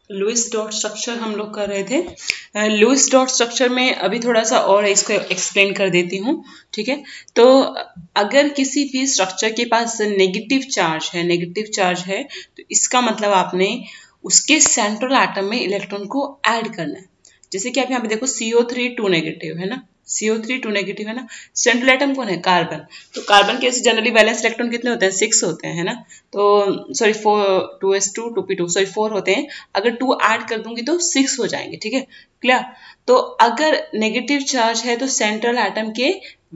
Lewis dot structure हम लोग कर रहे थे। लुईस डॉट स्ट्रक्चर में अभी थोड़ा सा और इसको एक्सप्लेन कर देती हूँ, ठीक है। तो अगर किसी भी स्ट्रक्चर के पास नेगेटिव चार्ज है तो इसका मतलब आपने उसके सेंट्रल एटम में इलेक्ट्रॉन को ऐड करना है। जैसे कि आप यहाँ पे देखो CO3 2 नेगेटिव है ना, CO3 2 नेगेटिव है ना। सेंट्रल एटम कौन है? कार्बन। तो कार्बन के जनरली वैलेंस इलेक्ट्रॉन कितने होते हैं? 6 होते हैं, है ना। तो सॉरी 2s2 2p2 सॉरी 4 होते हैं। अगर 2 ऐड कर दूंगी तो 6 हो जाएंगे, ठीक है, क्लियर। तो अगर नेगेटिव चार्ज है तो सेंट्रल एटम के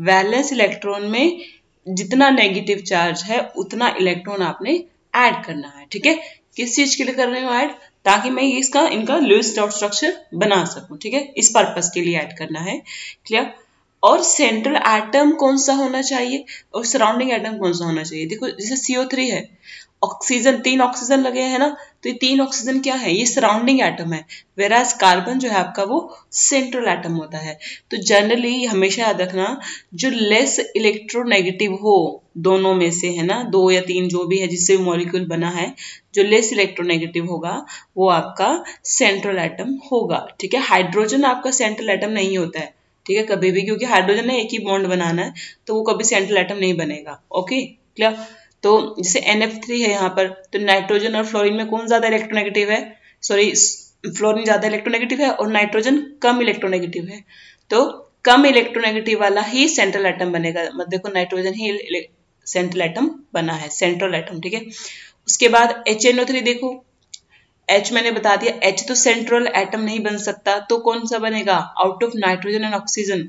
वैलेंस इलेक्ट्रॉन में जितना नेगेटिव चार्ज है उतना इलेक्ट्रॉन आपने ऐड करना है, ठीक है। किस चीज के लिए कर रहे हो ऐड? ताकि मैं इनका लुईस डॉट स्ट्रक्चर बना सकूं, ठीक है। इस पर्पस के लिए ऐड करना है, क्लियर। और सेंट्रल एटम कौन सा होना चाहिए और सराउंडिंग एटम कौन सा होना चाहिए? देखो जैसे CO3 है, ऑक्सीजन 3 ऑक्सीजन लगे हैं ना, तो ये 3 ऑक्सीजन क्या है? ये सराउंडिंग एटम है। वेराज कार्बन जो है आपका वो सेंट्रल एटम होता है। तो जनरली हमेशा याद रखना, जो लेस इलेक्ट्रोनेगेटिव हो दोनों में से, है ना, 2 या 3 जो भी है जिससे मॉलिक्यूल बना है, जो लेस इलेक्ट्रोनेगेटिव होगा वो आपका सेंट्रल एटम होगा, ठीक है। हाइड्रोजन आपका सेंट्रल एटम नहीं होता है, ठीक है, कभी भी, क्योंकि हाइड्रोजन ने एक ही बॉन्ड बनाना है तो वो कभी सेंट्रल एटम नहीं बनेगा। Okay, clear. तो जैसे NF3 है यहाँ पर, तो नाइट्रोजन और फ्लोरीन में कौन ज्यादा इलेक्ट्रोनेगेटिव है? सॉरी, फ्लोरीन ज्यादा इलेक्ट्रोनेगेटिव है और नाइट्रोजन कम इलेक्ट्रोनेगेटिव है। तो कम इलेक्ट्रोनेगेटिव वाला ही सेंट्रल एटम बनेगा। मतलब देखो नाइट्रोजन ही सेंट्रल एटम बना है, सेंट्रल एटम, ठीक है। उसके बाद HNO3 देखो, H मैंने बता दिया, H तो सेंट्रल एटम नहीं बन सकता, तो कौन सा बनेगा? Out of nitrogen and oxygen.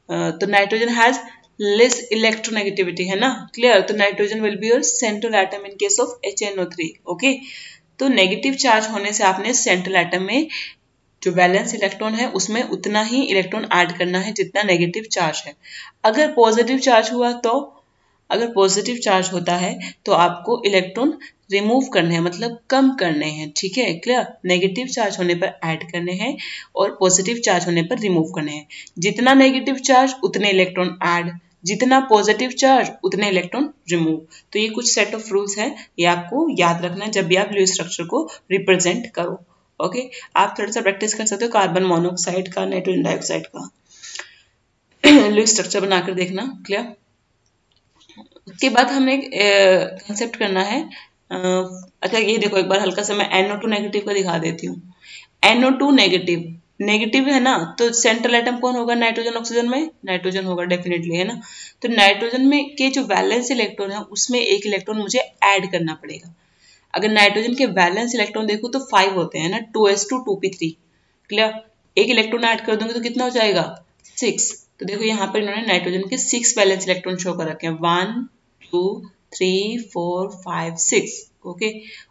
तो नाइट्रोजन हैज लेस इलेक्ट्रोनेगेटिविटी, है ना, क्लियर। तो nitrogen will be your central atom in case of HNO3। Okay, तो नेगेटिव चार्ज होने से आपने सेंट्रल एटम में जो वैलेंस इलेक्ट्रॉन है उसमें उतना ही इलेक्ट्रॉन ऐड करना है जितना नेगेटिव चार्ज है। अगर पॉजिटिव चार्ज हुआ तो, अगर पॉजिटिव चार्ज होता है तो आपको इलेक्ट्रॉन रिमूव करने हैं, मतलब कम करने हैं, ठीक है, क्लियर। नेगेटिव चार्ज होने पर ऐड करने हैं और पॉजिटिव चार्ज होने पर रिमूव करने हैं। जितना नेगेटिव चार्ज उतने इलेक्ट्रॉन ऐड, जितना पॉजिटिव चार्ज उतने इलेक्ट्रॉन रिमूव। तो ये कुछ सेट ऑफ रूल्स हैं, ये आपको याद रखना है जब भी आप लुईस स्ट्रक्चर को रिप्रेजेंट करो। ओके, आप थोड़ा सा प्रैक्टिस कर सकते हो कार्बन मोनोऑक्साइड का, नाइट्रोजन डाइऑक्साइड का लुईस स्ट्रक्चर बनाकर देखना, क्लियर। उसके बाद हमने कंसेप्ट करना है। अच्छा ये देखो, एक बार हल्का सा मैं NO2 नेगेटिव का दिखा देती हूँ। NO2 नेगेटिव है ना, तो सेंट्रल एटम कौन होगा नाइट्रोजन ऑक्सीजन में? नाइट्रोजन होगा डेफिनेटली, है ना। तो नाइट्रोजन में के जो वैलेंस इलेक्ट्रॉन है उसमें एक इलेक्ट्रॉन मुझे ऐड करना पड़ेगा। अगर नाइट्रोजन के वैलेंस इलेक्ट्रॉन देखो तो 5 होते हैं ना, 2s2 2p3, क्लियर। एक इलेक्ट्रॉन ऐड कर दूंगी तो कितना हो जाएगा? 6। तो देखो यहाँ पर इन्होंने नाइट्रोजन के 6 वैलेंस इलेक्ट्रॉन शो कर रखे हैं, 1 2 3 4 5 6। ओके,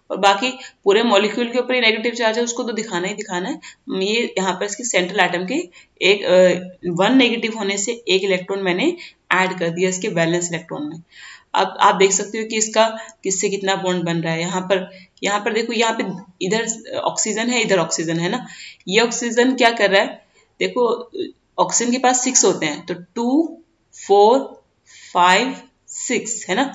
और बाकी पूरे मॉलिक्यूल के ऊपर नेगेटिव चार्ज है उसको तो दिखाना ही दिखाना है। ये यहाँ पर इसके सेंट्रल एटम के एक 1 नेगेटिव होने से एक इलेक्ट्रॉन मैंने ऐड कर दिया इसके वैलेंस इलेक्ट्रॉन में। अब आप देख सकते हो कि इसका किससे कितना बॉन्ड बन रहा है। यहाँ पर देखो, यहाँ पे इधर ऑक्सीजन है, इधर ऑक्सीजन है ना। ये ऑक्सीजन क्या कर रहा है? देखो ऑक्सीजन के पास 6 होते हैं, तो 2 4 5 6 है ना।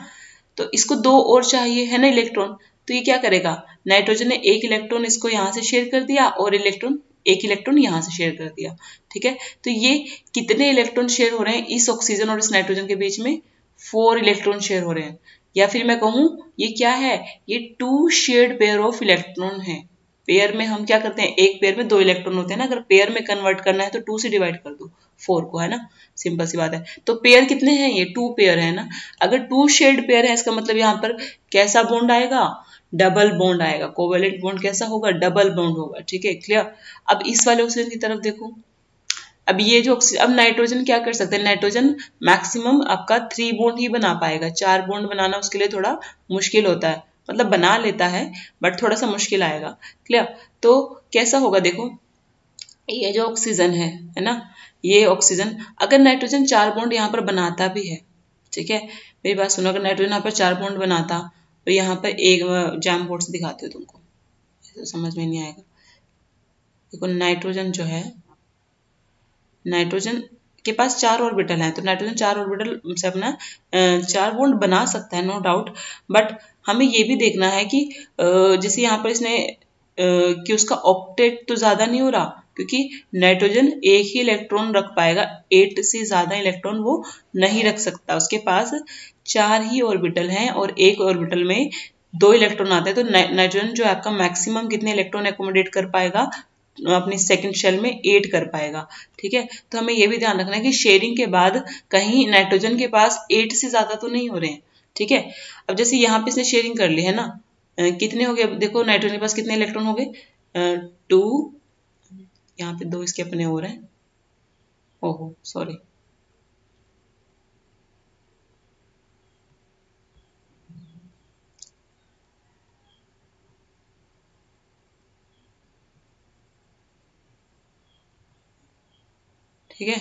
तो इसको 2 और चाहिए, है ना, इलेक्ट्रॉन। तो ये क्या करेगा? नाइट्रोजन ने एक इलेक्ट्रॉन इसको यहाँ से शेयर कर दिया और एक इलेक्ट्रॉन यहाँ से शेयर कर दिया, ठीक है। तो ये कितने इलेक्ट्रॉन शेयर हो रहे हैं इस ऑक्सीजन और इस नाइट्रोजन के बीच में? 4 इलेक्ट्रॉन शेयर हो रहे हैं। या फिर मैं कहूँ ये क्या है? ये 2 शेयर्ड पेयर ऑफ इलेक्ट्रॉन है। पेयर में हम क्या करते हैं, एक पेयर में 2 इलेक्ट्रॉन होते हैं ना, अगर पेयर में कन्वर्ट करना है तो 2 से डिवाइड कर दो 4 को, है ना, सिंपल सी बात है। तो पेयर कितने हैं? ये 2 पेयर है ना। अगर 2 शेयर्ड पेयर है इसका मतलब यहाँ पर कैसा बॉन्ड आएगा? डबल बॉन्ड आएगा। कोवेलेंट बॉन्ड कैसा होगा? डबल बॉन्ड होगा, ठीक है, क्लियर। अब इस वाले ऑक्सीजन की तरफ देखो, अब ये जो अब नाइट्रोजन क्या कर सकते हैं? नाइट्रोजन मैक्सिमम आपका 3 बॉन्ड ही बना पाएगा, 4 बॉन्ड बनाना उसके लिए थोड़ा मुश्किल होता है। मतलब बना लेता है बट थोड़ा सा मुश्किल आएगा, क्लियर। तो कैसा होगा देखो, ये जो ऑक्सीजन है ना, ये ऑक्सीजन, अगर नाइट्रोजन 4 बॉन्ड यहाँ पर बनाता भी है, ठीक है, मेरी बात सुनो, अगर नाइट्रोजन यहाँ पर 4 बॉन्ड बनाता तो यहाँ पर एक जैम बोर्ड से दिखाती हूँ तुमको, तो समझ में नहीं आएगा। देखो नाइट्रोजन जो है, नाइट्रोजन के पास 4 ऑर्बिटल हैं, तो नाइट्रोजन 4 ऑर्बिटल से अपना 4 बॉन्ड बना सकता है, नो डाउट। बट हमें ये भी देखना है कि जैसे यहाँ पर इसने कि उसका ऑक्टेट तो ज्यादा नहीं हो रहा, क्योंकि नाइट्रोजन एक ही इलेक्ट्रॉन रख पाएगा, 8 से ज्यादा इलेक्ट्रॉन वो नहीं रख सकता। उसके पास 4 ही ऑर्बिटल हैं और एक ऑर्बिटल में 2 इलेक्ट्रॉन आते हैं। तो नाइट्रोजन जो आपका मैक्सिमम कितने इलेक्ट्रॉन एकोमोडेट कर पाएगा अपनी सेकंड शेल में, 8 कर पाएगा। ठीक है, तो हमें ये भी ध्यान रखना है कि शेयरिंग के बाद कहीं नाइट्रोजन के पास 8 से ज्यादा तो नहीं हो रहे हैं। ठीक है, अब जैसे यहाँ पे इसने शेयरिंग कर ली है ना, कितने हो गए, अब देखो नाइट्रोजन के पास कितने इलेक्ट्रॉन हो गए, 2, यहाँ पे 2 इसके अपने हो रहे हैं, ओहो सॉरी, ठीक है।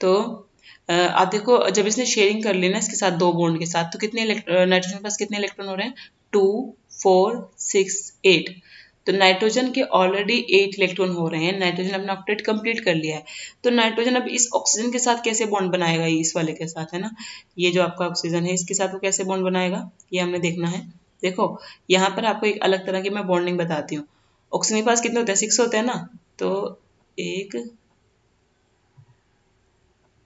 तो आप देखो जब इसने शेयरिंग कर ली ना इसके साथ 2 बॉन्ड के साथ, तो कितने नाइट्रोजन के पास कितने इलेक्ट्रॉन हो रहे हैं, 2, 4, 6, 8। तो नाइट्रोजन के ऑलरेडी 8 इलेक्ट्रॉन हो रहे हैं, नाइट्रोजन अपना ऑक्टेट कंप्लीट कर लिया है। तो नाइट्रोजन अब इस ऑक्सीजन के साथ कैसे बॉन्ड बनाएगा, इस वाले के साथ, है ना, ये जो आपका ऑक्सीजन है इसके साथ वो कैसे बॉन्ड बनाएगा, ये हमने देखना है। देखो यहाँ पर आपको एक अलग तरह की मैं बॉन्डिंग बताती हूँ। ऑक्सीजन के पास कितने होते हैं, 6 होते हैं ना, तो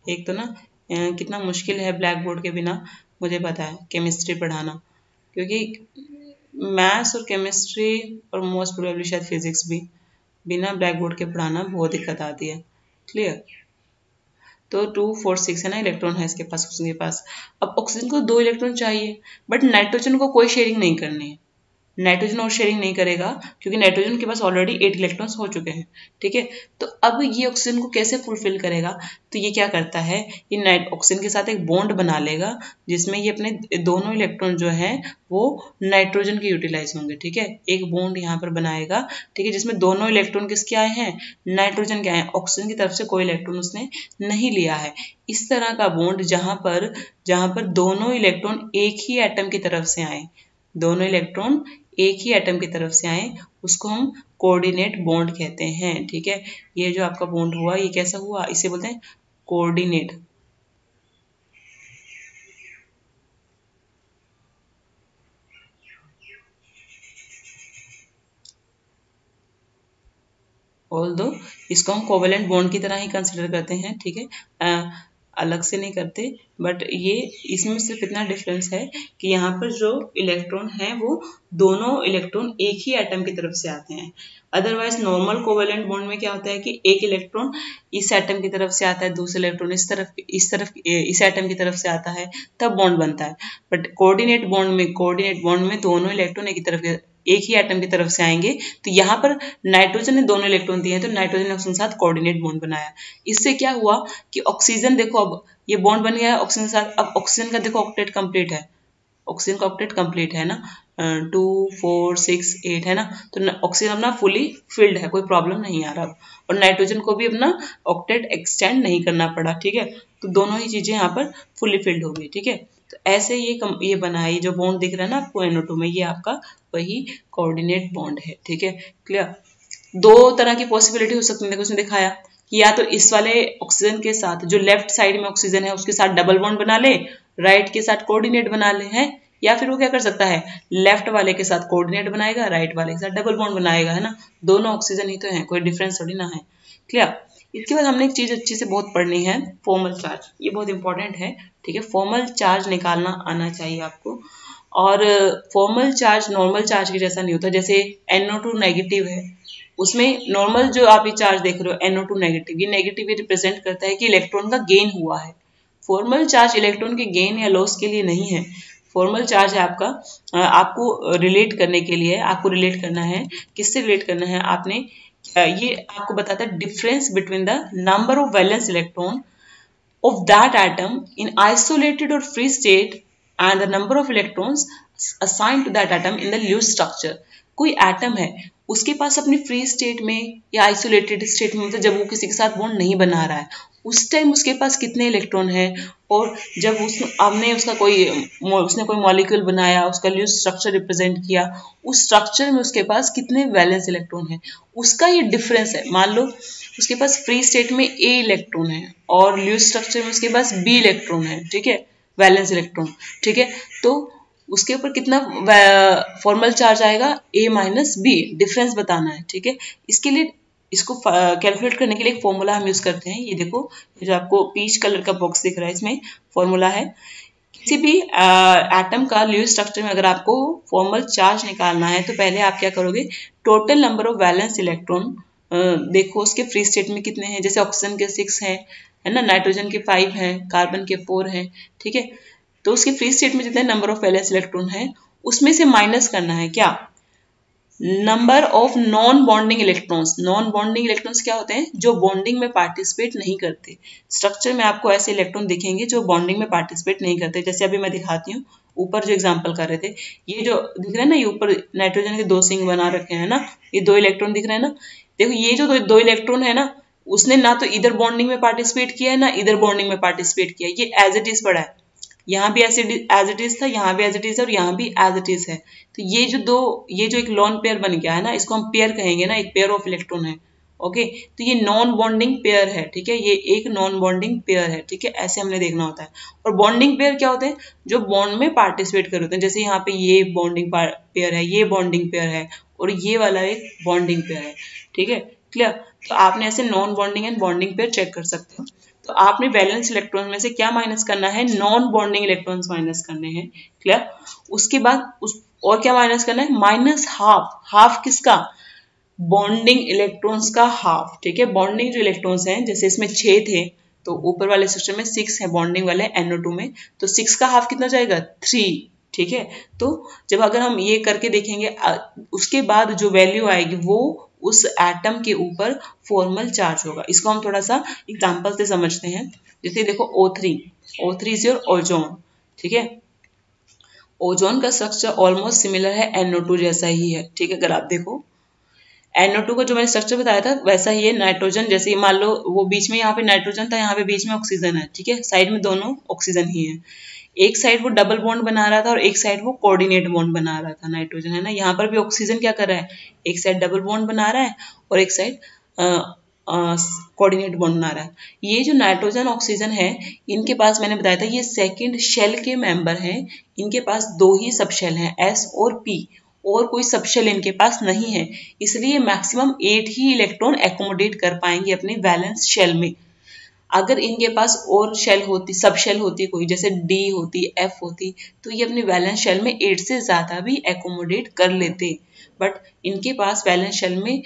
एक तो ना कितना मुश्किल है ब्लैक बोर्ड के बिना, मुझे पता है केमिस्ट्री पढ़ाना, क्योंकि मैथ्स और केमिस्ट्री और मोस्ट प्रोबेबली शायद फिजिक्स भी बिना ब्लैक बोर्ड के पढ़ाना बहुत दिक्कत आती है। क्लियर, तो 2, 4, 6 है ना इलेक्ट्रॉन है इसके पास, ऑक्सीजन के पास। अब ऑक्सीजन को 2 इलेक्ट्रॉन चाहिए, बट नाइट्रोजन को कोई शेयरिंग नहीं करनी है, नाइट्रोजन और शेयरिंग नहीं करेगा क्योंकि नाइट्रोजन के पास ऑलरेडी 8 इलेक्ट्रॉन्स हो चुके हैं। ठीक है, तो अब ये ऑक्सीजन को कैसे फुलफिल करेगा, तो ये क्या करता है, ये ऑक्सीजन के साथ एक बॉन्ड बना लेगा जिसमें ये अपने दोनों इलेक्ट्रॉन जो है वो नाइट्रोजन के यूटिलाइज होंगे। ठीक है, एक बॉन्ड यहाँ पर बनाएगा, ठीक है, जिसमें दोनों इलेक्ट्रॉन किसके आए हैं, नाइट्रोजन के आए हैं, ऑक्सीजन की तरफ से कोई इलेक्ट्रॉन उसने नहीं लिया है। इस तरह का बॉन्ड जहां पर दोनों इलेक्ट्रॉन एक ही एटम की तरफ से आए, दोनों इलेक्ट्रॉन एक ही एटम की तरफ से आए, उसको हम कोऑर्डिनेट बॉन्ड कहते हैं। ठीक है, ये जो आपका बॉन्ड हुआ ये कैसा हुआ, इसे बोलते हैं कोऑर्डिनेट। ऑल्दो इसको हम कोवेलेंट बॉन्ड की तरह ही कंसिडर करते हैं। ठीक है, अलग से नहीं करते, बट ये इसमें सिर्फ इतना डिफरेंस है कि यहाँ पर जो इलेक्ट्रॉन है वो दोनों इलेक्ट्रॉन एक ही एटम की तरफ से आते हैं। अदरवाइज नॉर्मल कोवेलेंट बॉन्ड में क्या होता है कि एक इलेक्ट्रॉन इस एटम की तरफ से आता है, दूसरा इलेक्ट्रॉन इस एटम की तरफ से आता है, तब बॉन्ड बनता है। बट कोऑर्डिनेट बॉन्ड में दोनों इलेक्ट्रॉन एक ही एटम की तरफ से आएंगे। तो यहाँ पर नाइट्रोजन ने दोनों इलेक्ट्रॉन दिए हैं, तो नाइट्रोजन ने ऑक्सीजन के साथ कोऑर्डिनेट बॉन्ड बनाया। इससे क्या हुआ कि ऑक्सीजन देखो अब ये बॉन्ड बन गया है ऑक्सीजन के साथ। अब ऑक्सीजन का देखो ऑक्टेट कंप्लीट है, ऑक्सीजन का ऑक्टेट कंप्लीट है ना, 2, 4, 6, 8 है ना, तो ऑक्सीजन अपना फुली फिल्ड है, कोई प्रॉब्लम नहीं आ रहा। और नाइट्रोजन को भी अपना ऑक्टेट एक्सटेंड नहीं करना पड़ा। ठीक है, तो दोनों ही चीजें यहाँ पर फुली फिल्ड हो गई। ठीक है, तो ऐसे ये बना है, ये जो बॉन्ड दिख रहा है ना आपको NO2 में, ये आपका वही कोऑर्डिनेट बॉन्ड है। ठीक है, क्लियर। दो तरह की पॉसिबिलिटी हो सकती है, देखो उसने दिखाया कि या तो इस वाले ऑक्सीजन के साथ जो लेफ्ट साइड में ऑक्सीजन है उसके साथ डबल बॉन्ड बना ले, राइट के साथ कोऑर्डिनेट बना ले, है, या फिर वो क्या कर सकता है, लेफ्ट वाले के साथ कोऑर्डिनेट बनाएगा, राइट वाले के साथ डबल बॉन्ड बनाएगा, है ना, दोनों ऑक्सीजन ही तो है, कोई डिफरेंस थोड़ी ना है। क्लियर। इसके बाद हमने एक चीज अच्छी से बहुत पढ़नी है, फॉर्मल चार्ज, ये बहुत इंपॉर्टेंट है। ठीक है, फॉर्मल चार्ज निकालना आना चाहिए आपको। और फॉर्मल चार्ज नॉर्मल चार्ज के जैसा नहीं होता। जैसे NO2 नेगेटिव है, उसमें नॉर्मल जो आप ये चार्ज देख रहे हो NO2 नेगेटिव, ये नेगेटिव ये रिप्रेजेंट करता है कि इलेक्ट्रॉन का गेन हुआ है। फॉर्मल चार्ज इलेक्ट्रॉन के गेन या लॉस के लिए नहीं है। फॉर्मल चार्ज है आपका आपको रिलेट करने के लिए, आपको रिलेट करना है, किससे रिलेट करना है आपने, ये आपको बताता है difference between the number of valence electron of that atom in isolated or free state and the number of electrons assigned to that atom in the Lewis structure। कोई एटम है, उसके पास अपनी फ्री स्टेट में या isolated state में, मतलब जब वो किसी के साथ बॉन्ड नहीं बना रहा है, उस टाइम उसके पास कितने इलेक्ट्रॉन है, और जब उसने कोई मॉलिक्यूल बनाया, उसका ल्यूस स्ट्रक्चर रिप्रेजेंट किया, उस स्ट्रक्चर में उसके पास कितने वैलेंस इलेक्ट्रॉन है, उसका ये डिफरेंस है। मान लो उसके पास फ्री स्टेट में A इलेक्ट्रॉन है और ल्यूस स्ट्रक्चर में उसके पास B इलेक्ट्रॉन है, ठीक है, वैलेंस इलेक्ट्रॉन। ठीक है, तो उसके ऊपर कितना फॉर्मल चार्ज आएगा, A माइनस बी, डिफरेंस बताना है, ठीक है। इसके लिए इसको कैलकुलेट करने के लिए एक फॉर्मूला हम यूज करते हैं। ये देखो, ये जो आपको पीच कलर का बॉक्स दिख रहा है, इसमें फॉर्मूला है। किसी भी एटम का ल्यूइस स्ट्रक्चर में अगर आपको फॉर्मल चार्ज निकालना है तो पहले आप क्या करोगे, total number of valence electron देखो उसके फ्री स्टेट में कितने हैं। जैसे ऑक्सीजन के 6 हैं, है ना, नाइट्रोजन के 5 हैं, कार्बन के 4 हैं, ठीक है। तो उसके फ्री स्टेट में जितने नंबर ऑफ वैलेंस इलेक्ट्रॉन है उसमें से माइनस करना है क्या, number of non bonding electrons. Non bonding electrons क्या होते हैं, जो बॉन्डिंग में पार्टिसिपेट नहीं करते। स्ट्रक्चर में आपको ऐसे इलेक्ट्रॉन दिखेंगे जो बॉन्डिंग में पार्टिसिपेट नहीं करते। जैसे अभी मैं दिखाती हूँ, ऊपर जो एग्जांपल कर रहे थे, ये जो दिख रहा है ना, ये ऊपर नाइट्रोजन के 2 सिंग बना रखे हैं ना, ये 2 इलेक्ट्रॉन दिख रहे हैं ना। देखो ये जो दो इलेक्ट्रॉन है ना, उसने ना तो इधर बॉन्डिंग में पार्टिसिपेट किया है ना इधर बॉन्डिंग में पार्टिसिपेट किया है, ये एज इट इज पड़ा है। यहाँ भी एज इट इज था, यहाँ भी एज इट इज है और यहाँ भी एज इट इज है। तो ये जो एक लॉन पेयर बन गया है ना, इसको हम पेयर कहेंगे ना, एक पेयर ऑफ इलेक्ट्रॉन है, ओके। तो ये नॉन बॉन्डिंग पेयर है, ठीक है, ये एक नॉन बॉन्डिंग पेयर है, ठीक है, ऐसे हमने देखना होता है। और बॉन्डिंग पेयर क्या होते हैं, जो बॉन्ड में पार्टिसिपेट कर होते हैं। जैसे यहाँ पे ये बॉन्डिंग पेयर है, ये बॉन्डिंग पेयर है और ये वाला एक बॉन्डिंग पेयर है, ठीक है, क्लियर। तो आपने ऐसे non bonding and bonding pair check कर सकते हो। तो आपने वैलेंस इलेक्ट्रॉन में से क्या माइनस करना है, नॉन बॉन्डिंग इलेक्ट्रॉन्स माइनस करने हैं, क्लियर। उसके बाद और क्या माइनस करना है, माइनस हाफ। हाफ किसका, बॉन्डिंग इलेक्ट्रॉन्स का हाफ, ठीक है। बॉन्डिंग जो इलेक्ट्रॉन्स हैं, जैसे इसमें 6 थे तो ऊपर वाले सेक्शन में 6 है बॉन्डिंग वाले NO2 में, तो 6 का हाफ कितना जाएगा, 3, ठीक है। तो जब अगर हम ये करके देखेंगे, उसके बाद जो वैल्यू आएगी वो उस एटम के ऊपर फॉर्मल चार्ज होगा। इसको हम थोड़ा सा एग्जांपल से समझते हैं। जैसे देखो O3 इज योर ओजोन, ठीक है। ओजोन का स्ट्रक्चर ऑलमोस्ट सिमिलर है NO2 जैसा ही है, ठीक है। अगर आप देखो NO2 का जो मैंने स्ट्रक्चर बताया था वैसा ही है। नाइट्रोजन जैसे मान लो वो बीच में यहाँ पे नाइट्रोजन था, यहाँ पे बीच में ऑक्सीजन है, ठीक है। साइड में दोनों ऑक्सीजन ही है। एक साइड वो डबल बॉन्ड बना रहा था और एक साइड वो कोऑर्डिनेट बॉन्ड बना रहा था, नाइट्रोजन, है ना। यहाँ पर भी ऑक्सीजन क्या कर रहा है, एक साइड डबल बॉन्ड बना रहा है और एक साइड कोऑर्डिनेट बॉन्ड बना रहा है। ये जो नाइट्रोजन ऑक्सीजन है, इनके पास मैंने बताया था ये सेकंड शेल के मेंबर हैं। इनके पास 2 ही सब शेल हैं, S और P, और कोई सब शेल इनके पास नहीं है। इसलिए मैक्सिमम 8 ही इलेक्ट्रॉन एकोमोडेट कर पाएंगे अपने वैलेंस शेल में। अगर इनके पास और शेल होती, सब शेल होती कोई, जैसे D होती, F होती, तो ये अपने वैलेंस शेल में 8 से ज्यादा भी एकोमोडेट कर लेते। बट इनके पास वैलेंस शेल में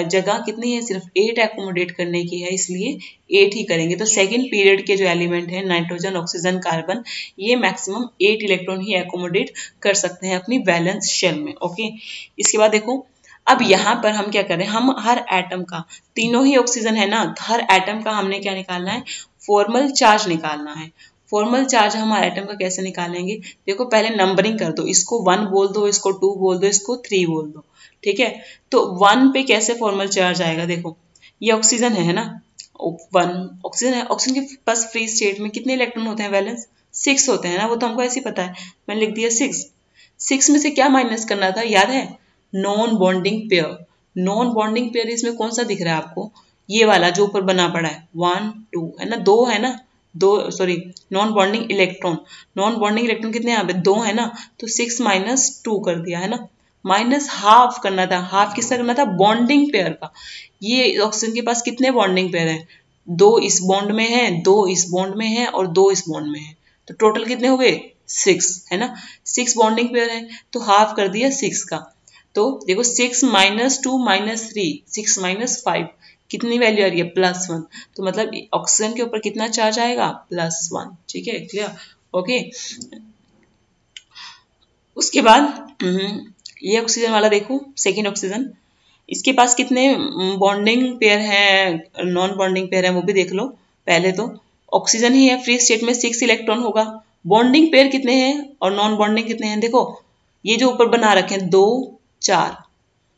जगह कितनी है, सिर्फ 8 एकोमोडेट करने की है, इसलिए 8 ही करेंगे। तो सेकेंड पीरियड के जो एलिमेंट है नाइट्रोजन, ऑक्सीजन, कार्बन, ये मैक्सिमम 8 इलेक्ट्रॉन ही एकोमोडेट कर सकते हैं अपनी वैलेंस शेल में, ओके। इसके बाद देखो, अब यहाँ पर हम क्या करें, हम हर एटम का, तीनों ही ऑक्सीजन है ना, हर एटम का हमने क्या निकालना है, फॉर्मल चार्ज निकालना है। फॉर्मल चार्ज हम हर एटम का कैसे निकालेंगे, देखो पहले नंबरिंग कर दो, इसको 1 बोल दो, इसको 2 बोल दो, इसको 3 बोल दो, ठीक है। तो 1 पे कैसे फॉर्मल चार्ज आएगा, देखो ये ऑक्सीजन है ना, 1 ऑक्सीजन है। ऑक्सीजन के पास फ्री स्टेट में कितने इलेक्ट्रॉन होते हैं, वैलेंस 6 होते हैं ना, वो तो हमको ऐसे ही पता है, मैंने लिख दिया 6 में से क्या माइनस करना था, याद है, non bonding pair. Non bonding pair इसमें कौन सा दिख रहा है आपको, ये वाला जो ऊपर बना पड़ा है, 1 2 है ना, 2 है ना, 2 sorry, non bonding electron. Non bonding electron कितने यहाँ पे 2 है ना, तो 6 माइनस 2 कर दिया, है ना। माइनस हाफ करना था, हाफ किसका करना था, बॉन्डिंग पेयर का। ये ऑक्सीजन के पास कितने बॉन्डिंग पेयर है, 2 इस बॉन्ड में है, 2 इस बॉन्ड में है और 2 इस बॉन्ड में है, तो टोटल कितने हो गए, 6, है ना। 6 बॉन्डिंग पेयर है, तो हाफ कर दिया 6 का। तो देखो 6 माइनस 2 माइनस 3, 6 माइनस 5, कितनी वैल्यू आ रही है, +1। तो मतलब ऑक्सीजन के ऊपर कितना चार्ज आएगा, +1, ठीक है, क्लियर, ओके। उसके बाद ये ऑक्सीजन वाला देखो, सेकेंड ऑक्सीजन, इसके पास कितने बॉन्डिंग पेयर हैं, नॉन बॉन्डिंग पेयर है, वो भी देख लो। पहले तो ऑक्सीजन ही है, फ्री स्टेट में 6 इलेक्ट्रॉन होगा। बॉन्डिंग पेयर कितने हैं और नॉन बॉन्डिंग कितने हैं, देखो ये जो ऊपर बना रखे हैं 2 4,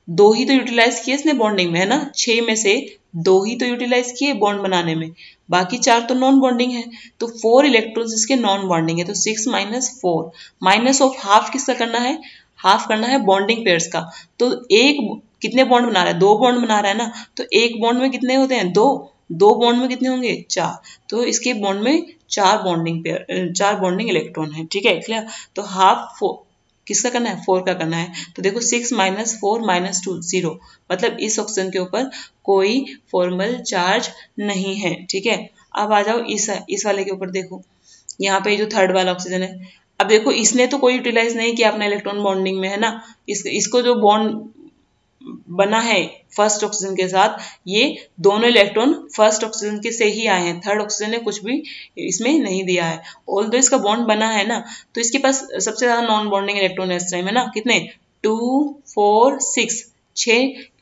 2 ही तो यूटिलाइज किए इसने बॉन्डिंग में, है ना। 6 में से 2 ही तो यूटिलाइज किए बॉन्ड बनाने में, बाकी 4 तो नॉन बॉन्डिंग है। तो 4 इलेक्ट्रॉन्स इसके नॉन बॉन्डिंग है, तो 6 माइनस 4, माइनस ऑफ हाफ किसका करना है, हाफ करना है बॉन्डिंग पेयर्स का। तो एक कितने बॉन्ड बना रहा है, 2 बॉन्ड बना रहा है ना, तो एक बॉन्ड में कितने होते हैं, 2 बॉन्ड में कितने होंगे, 4, तो इसके बॉन्ड में चार बॉन्डिंग इलेक्ट्रॉन है, ठीक है क्लियर। तो हाफ किसका करना है, 4 का करना है। तो देखो 6 - 4 - 2 0, मतलब इस ऑक्सीजन के ऊपर कोई फॉर्मल चार्ज नहीं है, ठीक है। अब आ जाओ इस वाले के ऊपर, देखो यहाँ पे जो थर्ड वाला ऑक्सीजन है, अब देखो इसने तो कोई यूटिलाइज नहीं किया अपना इलेक्ट्रॉन बॉन्डिंग में, है ना। इसको जो बॉन्ड बना है फर्स्ट ऑक्सीजन के साथ, ये दोनों इलेक्ट्रॉन फर्स्ट ऑक्सीजन के से ही आए हैं, थर्ड ऑक्सीजन ने कुछ भी इसमें नहीं दिया है। ऑल्दो इसका बॉन्ड बना है ना, तो इसके पास सबसे ज्यादा नॉन बॉन्डिंग इलेक्ट्रॉन है इस टाइम, है ना। कितने, 2 4 6,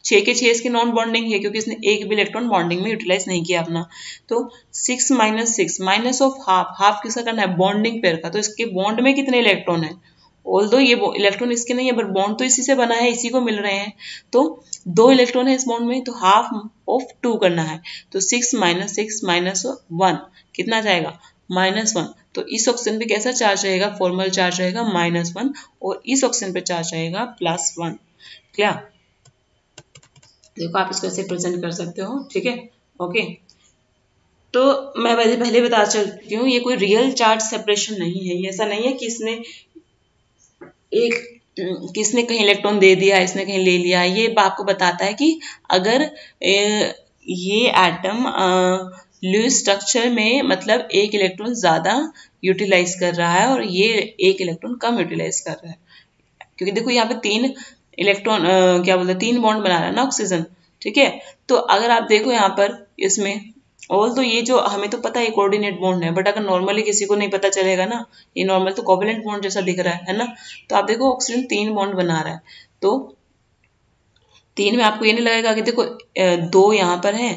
6 के 6 इसके नॉन बॉन्डिंग है, क्योंकि इसने एक भी इलेक्ट्रॉन बॉन्डिंग में यूटिलाइज नहीं किया अपना। तो 6 - 6 माइनस ऑफ हाफ किसका करना है, बॉन्डिंग पेयर का। तो इसके बॉन्ड में कितने इलेक्ट्रॉन है, ऑल्दो ये इलेक्ट्रॉन इसके नहीं है, बट बॉन्ड तो इसी से बना है, इसी को मिल रहे हैं। तो 2 इलेक्ट्रॉन है इस बॉन्ड में, तो हाफ ऑफ 2 करना है। तो 6 - 6 - 1 कितना जाएगा, -1। तो इस ऑक्सीजन पे कैसा चार्ज रहेगा, फॉर्मल चार्ज रहेगा -1, और इस ऑक्सीजन पे चार्ज रहेगा +1। क्या देखो आप इसको ऐसे प्रेजेंट कर सकते हो, ठीक है ओके। तो मैं पहले बता चुकी हूँ, ये कोई रियल चार्ज सेपरेशन नहीं है। ये ऐसा नहीं है कि किसने कहीं इलेक्ट्रॉन दे दिया, इसने कहीं ले लिया। ये आपको बताता है कि अगर ये एटम लुईस स्ट्रक्चर में मतलब एक इलेक्ट्रॉन ज्यादा यूटिलाइज कर रहा है और ये एक इलेक्ट्रॉन कम यूटिलाइज कर रहा है, क्योंकि देखो यहाँ पे 3 इलेक्ट्रॉन क्या बोलते हैं, 3 बॉन्ड बना रहा है ना ऑक्सीजन, ठीक है। तो अगर आप देखो यहाँ पर इसमें ऑल तो ये जो हमें तो पता है कोऑर्डिनेट बॉन्ड है, बट अगर नॉर्मली किसी को नहीं पता चलेगा ना, ये नॉर्मल तो कोवेलेंट बॉन्ड जैसा दिख रहा है ना। तो आप देखो ऑक्सीजन 3 बॉन्ड बना रहा है, तो 3 में आपको ये नहीं लगेगा कि देखो 2 यहाँ पर है,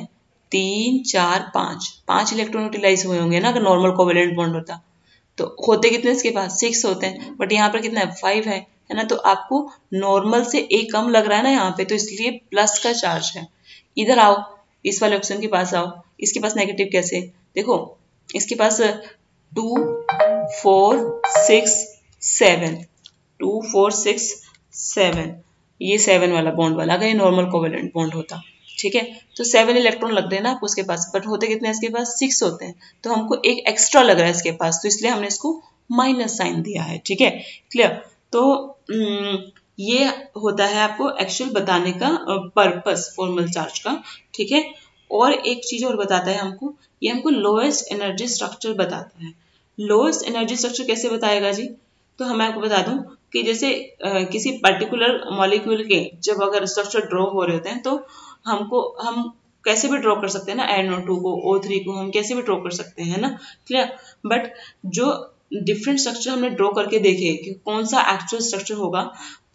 3 4 5 इलेक्ट्रॉन यूटिलाइज हुए होंगे ना, अगर नॉर्मल कोवेलेंट बॉन्ड होता। तो होते कितने इसके पास, 6 होते हैं, बट यहाँ पर कितना है, 5 है ना। तो आपको नॉर्मल से एक कम लग रहा है ना यहाँ पे, तो इसलिए प्लस का चार्ज है। इधर आओ, इस वाले ऑप्शन के पास आओ, इसके पास नेगेटिव कैसे, देखो इसके पास 2 4 6 7, 2 4 6 7, ये 7 वाला बॉन्ड वाला, अगर ये नॉर्मल कोवेलेंट बॉन्ड होता, ठीक है। तो 7 इलेक्ट्रॉन लग रहे हैं ना आपको उसके पास, बट होते कितने इसके पास, 6 होते हैं। तो हमको एक एक्स्ट्रा लग रहा है इसके पास, तो इसलिए हमने इसको माइनस साइन दिया है, ठीक है क्लियर। तो ये होता है आपको एक्चुअल बताने का पर्पस फॉर्मल चार्ज का, ठीक है। और एक चीज और बताता है हमको, ये हमको लोएस्ट एनर्जी स्ट्रक्चर बताता है। लोएस्ट एनर्जी स्ट्रक्चर कैसे बताएगा जी, तो मैं आपको बता दूं कि जैसे किसी पर्टिकुलर मॉलिक्यूल के जब अगर स्ट्रक्चर ड्रॉ हो रहे होते हैं, तो हम कैसे भी ड्रॉ कर सकते हैं ना, NO2 को, O3 को हम कैसे भी ड्रॉ कर सकते हैं ना, क्लियर। बट जो डिफरेंट स्ट्रक्चर हमने ड्रॉ करके देखे कि कौन सा एक्चुअल स्ट्रक्चर होगा,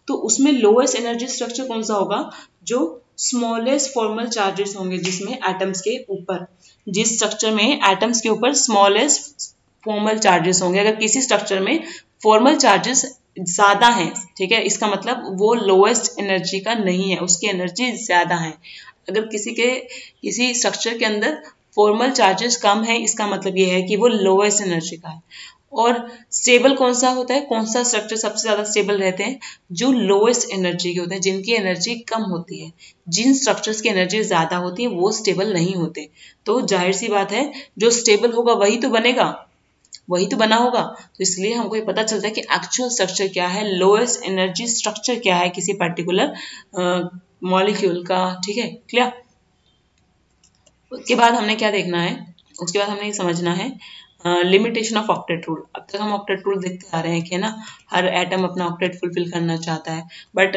तो उसमें लोएस्ट एनर्जी स्ट्रक्चर कौन सा होगा, जो स्मॉलेस्ट फॉर्मल चार्जेस होंगे, जिसमें एटम्स के ऊपर, जिस स्ट्रक्चर में एटम्स के ऊपर स्मॉलेस्ट फॉर्मल चार्जेस होंगे। अगर किसी स्ट्रक्चर में फॉर्मल चार्जेस ज्यादा हैं, ठीक है, इसका मतलब वो लोएस्ट एनर्जी का नहीं है, उसकी एनर्जी ज्यादा है। अगर किसी स्ट्रक्चर के अंदर फॉर्मल चार्जेस कम है, इसका मतलब ये है कि वो लोएस्ट एनर्जी का है। और स्टेबल कौन सा होता है, कौन सा स्ट्रक्चर सबसे ज्यादा स्टेबल रहते हैं, जो लोएस्ट एनर्जी के होते हैं, जिनकी एनर्जी कम होती है। जिन स्ट्रक्चर्स की एनर्जी ज्यादा होती है वो स्टेबल नहीं होते। तो जाहिर सी बात है, जो स्टेबल होगा वही तो बनेगा, वही तो बना होगा। तो इसलिए हमको ये पता चलता है कि एक्चुअल स्ट्रक्चर क्या है, लोएस्ट एनर्जी स्ट्रक्चर क्या है किसी पर्टिकुलर मॉलिक्यूल का, ठीक है क्लियर। उसके बाद हमने क्या देखना है, उसके बाद हमने ये समझना है लिमिटेशन ऑफ ऑक्टेट रूल। अब तक हम ऑक्टेट रूल देखते आ रहे हैं कि ना, हर एटम अपना ऑक्टेट फुलफिल करना चाहता है, बट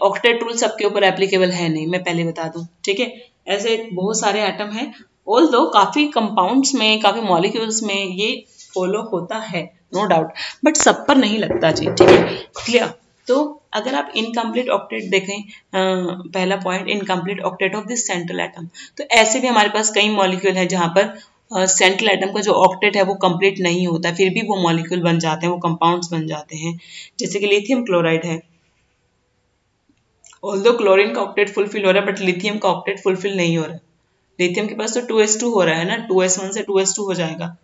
ऑक्टेट रूल सबके ऊपर एप्लीकेबल है नहीं, मैं पहले बता दूं, ठीक है। ऐसे बहुत सारे एटम हैं, ऑल्दो काफी कंपाउंड्स में, काफी मॉलिक्यूल्स में ये फॉलो होता है, नो डाउट, बट सब पर नहीं लगता जी, ठीक है क्लियर। तो अगर आप इनकम्प्लीट ऑक्टेट देखें, पहला point, incomplete octet of this central atom, तो ऐसे भी हमारे पास कई मॉलिक्यूल है जहां पर सेंट्रल एटम का जो ऑक्टेट है वो कंप्लीट नहीं होता, फिर भी वो मॉलिक्यूल बन जाते हैं, वो कंपाउंड्स बन जाते हैं, जैसे कि लिथियम क्लोराइड है। ऑल्दो क्लोरीन का ऑक्टेट फुलफिल हो रहा है, बट लिथियम का ऑक्टेट फुलफिल नहीं हो रहा है। लिथियम के पास तो 2s2 हो रहा है ना, 2s1 से 2s2 हो जाएगा।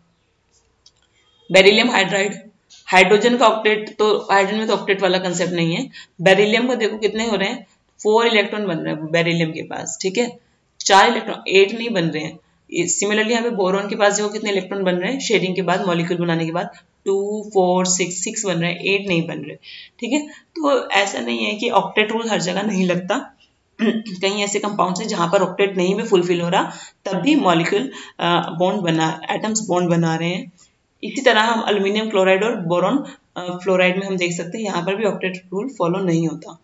बेरिलियम हाइड्राइड, हाइड्रोजन का ऑक्टेट, तो हाइड्रोजन में तो ऑक्टेट वाला कंसेप्ट नहीं है। बेरिलियम को देखो कितने हो रहे हैं, 4 इलेक्ट्रॉन बन रहे हैं बेरिलियम के पास, ठीक है, 4 इलेक्ट्रॉन, 8 नहीं बन रहे हैं। सिमिलरली यहाँ पे बोरॉन के पास देखो कितने इलेक्ट्रॉन बन रहे हैं शेयरिंग के बाद, मॉलिक्यूल बनाने के बाद 2 4 6 बन रहे हैं, 8 नहीं बन रहे। ठीक है, तो ऐसा नहीं है कि ऑक्टेट रूल हर जगह नहीं लगता। कहीं ऐसे कंपाउंड्स हैं जहां पर ऑक्टेट नहीं भी फुलफिल हो रहा, तब भी मॉलिक्यूल बॉन्ड बना, एटम्स बॉन्ड बना रहे हैं। इसी तरह हम अल्यूमिनियम क्लोराइड और बोरॉन फ्लोराइड में हम देख सकते हैं, यहाँ पर भी ऑक्टेट रूल फॉलो नहीं होता।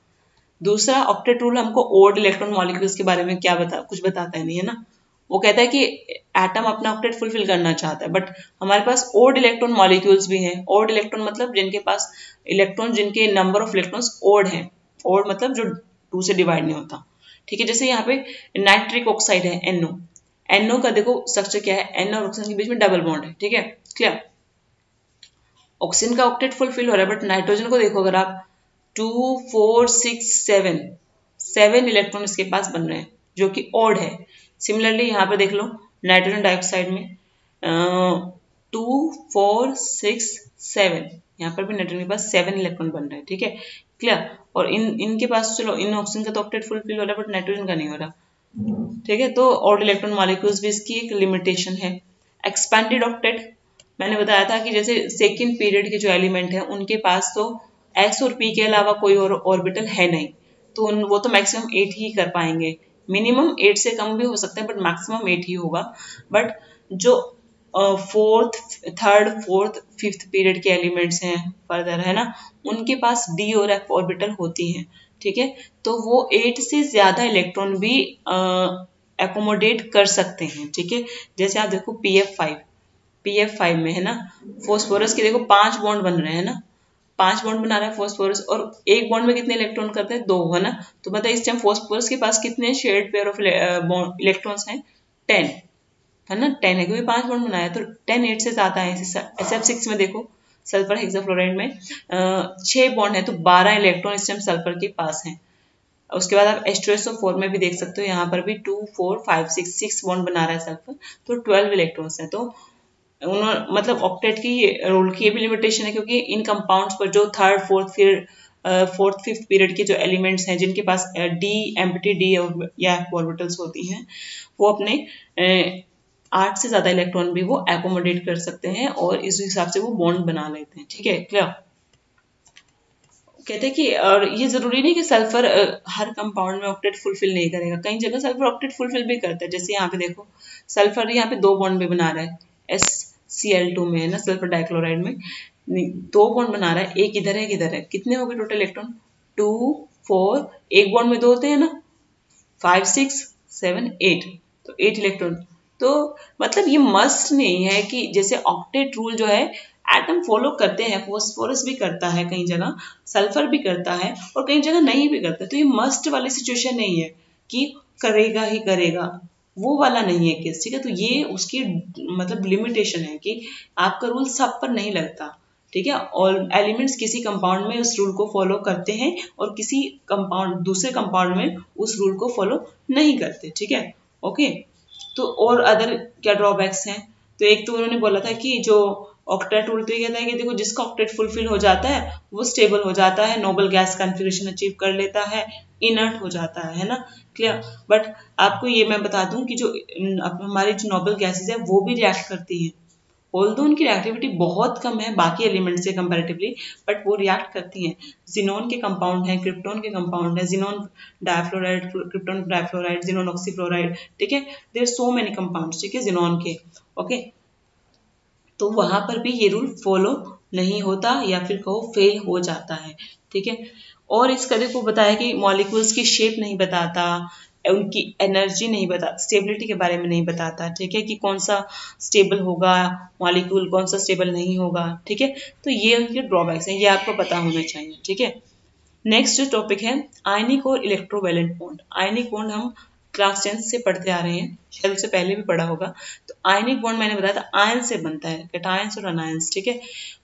दूसरा, ऑक्टेट रूल हमको ओड इलेक्ट्रॉन मॉलिक्यूल्स के बारे में क्या कुछ बताता है नहीं, है ना। वो कहता है कि एटम अपना ऑक्टेट फुलफिल करना चाहता है, बट हमारे पास ओड इलेक्ट्रॉन मॉलिक्यूल्स भी हैं। ओड इलेक्ट्रॉन मतलब जिनके पास इलेक्ट्रॉन, जिनके नंबर ऑफ इलेक्ट्रॉन्स ओड हैं। ओड मतलब जो 2 से डिवाइड नहीं होता। ठीक है, जैसे यहाँ पे नाइट्रिक ऑक्साइड है NO। NO का देखो स्ट्रक्चर क्या है, N और ऑक्सीजन के बीच में डबल बॉन्ड है। ठीक है, क्लियर। ऑक्सीजन का ऑक्टेट फुलफिल हो रहा है, बट नाइट्रोजन को देखो अगर आप 2 4 6 7 इलेक्ट्रॉन इसके पास बन रहे हैं जो कि ऑड है। सिमिलरली यहाँ पे देख लो नाइट्रोजन डाइऑक्साइड में 2 4 6 7, यहाँ पर भी नाइट्रोजन के पास 7 इलेक्ट्रॉन बन रहे हैं। ठीक है, क्लियर। और इनके पास चलो इन ऑक्सीजन का तो ऑक्टेट फुलफिल हो रहा है, बट नाइट्रोजन का नहीं हो रहा। ठीक है, तो ऑड इलेक्ट्रॉन मॉलिक्यूल्स भी इसकी एक लिमिटेशन है। एक्सपेंडेड ऑक्टेट मैंने बताया था कि जैसे सेकेंड पीरियड के जो एलिमेंट है उनके पास तो S और P के अलावा कोई और ऑर्बिटल है नहीं, तो वो तो मैक्सिमम 8 ही कर पाएंगे। मिनिमम 8 से कम भी हो सकता है, बट मैक्सिमम 8 ही होगा। बट जो fourth, third, fourth, fifth period के एलिमेंट्स हैं फर्दर, है ना, उनके पास D और F ऑर्बिटल होती हैं। ठीक है, तो वो 8 से ज्यादा इलेक्ट्रॉन भी एकोमोडेट कर सकते हैं। ठीक है, जैसे आप देखो PF5 में है ना, फॉस्फोरस के देखो 5 बॉन्ड बन रहे हैं ना, 5 बॉन्ड बना रहा है फॉस्फोरस, और एक बॉन्ड में कितने इलेक्ट्रॉन करते हैं, 2, है ना। तो मतलब इस टाइम फॉस्फोरस के पास कितने शेयर्ड पेयर ऑफ इलेक्ट्रॉन्स हैं, 10, है ना, 10 है क्योंकि 5 बॉन्ड बनाया, तो 10 8 से ज्यादा है। SF6 में देखो सल्फर हेक्साफ्लोराइड में 6 बॉन्ड है, तो 12 इलेक्ट्रॉन इस टाइम सल्फर के पास हैं। उसके बाद आप H2SO4 में भी देख सकते हो, यहाँ पर भी 2 4 5 6 बॉन्ड बना रहा है सल्फर, तो 12 इलेक्ट्रॉन्स हैं। तो मतलब ऑक्टेट की रूल की ये भी लिमिटेशन है, क्योंकि इन कंपाउंड्स पर जो थर्ड, फोर्थ, फिफ्थ पीरियड के जो एलिमेंट्स हैं जिनके पास एम्प्टी D या ऑर्बिटल्स होती हैं, वो अपने 8 से ज्यादा इलेक्ट्रॉन भी वो एकोमोडेट कर सकते हैं और इस हिसाब से वो बॉन्ड बना लेते हैं। ठीक है, क्लियर। कहते हैं कि और ये जरूरी नहीं कि सल्फर हर कंपाउंड में ऑक्टेट फुलफिल नहीं करेगा, कई जगह सल्फर ऑक्टेट फुलफिल भी करता है। जैसे यहाँ पे देखो सल्फर यहाँ पे 2 बॉन्ड भी बना रहा है, SCl2 में, है ना, सल्फर डाइक्लोराइड में 2 बॉन्ड बना रहा है, एक इधर है, एक इधर है। कितने हो गए टोटल इलेक्ट्रॉन, 2 4, एक बॉन्ड में 2 होते हैं ना, 5 6 7 8, तो 8 इलेक्ट्रॉन। तो मतलब ये मस्ट नहीं है कि जैसे ऑक्टेट रूल जो है एटम फॉलो करते हैं, फॉस्फोरस भी करता है कई जगह, सल्फर भी करता है और कई जगह नहीं भी करता, तो ये मस्ट वाली सिचुएशन नहीं है कि करेगा ही करेगा, वो वाला नहीं है केस। ठीक है, तो ये उसकी मतलब लिमिटेशन है कि आपका रूल सब पर नहीं लगता। ठीक है, और एलिमेंट्स किसी कंपाउंड में उस रूल को फॉलो करते हैं और किसी कंपाउंड, दूसरे कंपाउंड में उस रूल को फॉलो नहीं करते। ठीक है, ओके। तो और अदर क्या ड्रॉबैक्स हैं, तो एक तो उन्होंने बोला था कि जो ऑक्टेट रूल तो ये कहता है कि देखो जिसका ऑक्टेट फुलफिल हो जाता है वो स्टेबल हो जाता है, नोबल गैस कॉन्फ़िगरेशन अचीव कर लेता है, इनर्ट हो जाता है ना, क्लियर। बट आपको ये मैं बता दूं कि जो हमारी जो नोबल गैसेज है वो भी रिएक्ट करती हैं, ऑल्दो उनकी रिएक्टिविटी बहुत कम है बाकी एलिमेंट से कंपैरेटिवली, बट वो रिएक्ट करती हैं। जिनोन के कंपाउंड हैं, क्रिप्टोन के कंपाउंड है, xenon difluoride, krypton difluoride, xenon ऑक्सीफ्लोराइड। ठीक है, देयर सो मेनी कंपाउंड्स, ठीक है, जिनोन के, ओके। तो वहां पर भी ये रूल फॉलो नहीं होता या फिर कहो फेल हो जाता है। ठीक है, और इसका देखो बताया कि मॉलिक्यूल्स की शेप नहीं बताता, उनकी एनर्जी नहीं बताता, स्टेबिलिटी के बारे में नहीं बताता। ठीक है, कि कौन सा स्टेबल होगा मॉलिक्यूल, कौन सा स्टेबल नहीं होगा। ठीक है, तो ये उनके ड्रॉबैक्स हैं, ये आपको पता होना चाहिए। ठीक है, नेक्स्ट जो टॉपिक है आयनिक और इलेक्ट्रोवैलेंट बॉन्ड। आयनिक बॉन्ड हम क्लास 10 से पढ़ते आ रहे हैं, शायद उससे पहले भी पढ़ा होगा। तो आयनिक बॉन्ड मैंने बताया था आयन से बनता है, कैटायंस और अनायंस। ठीक है,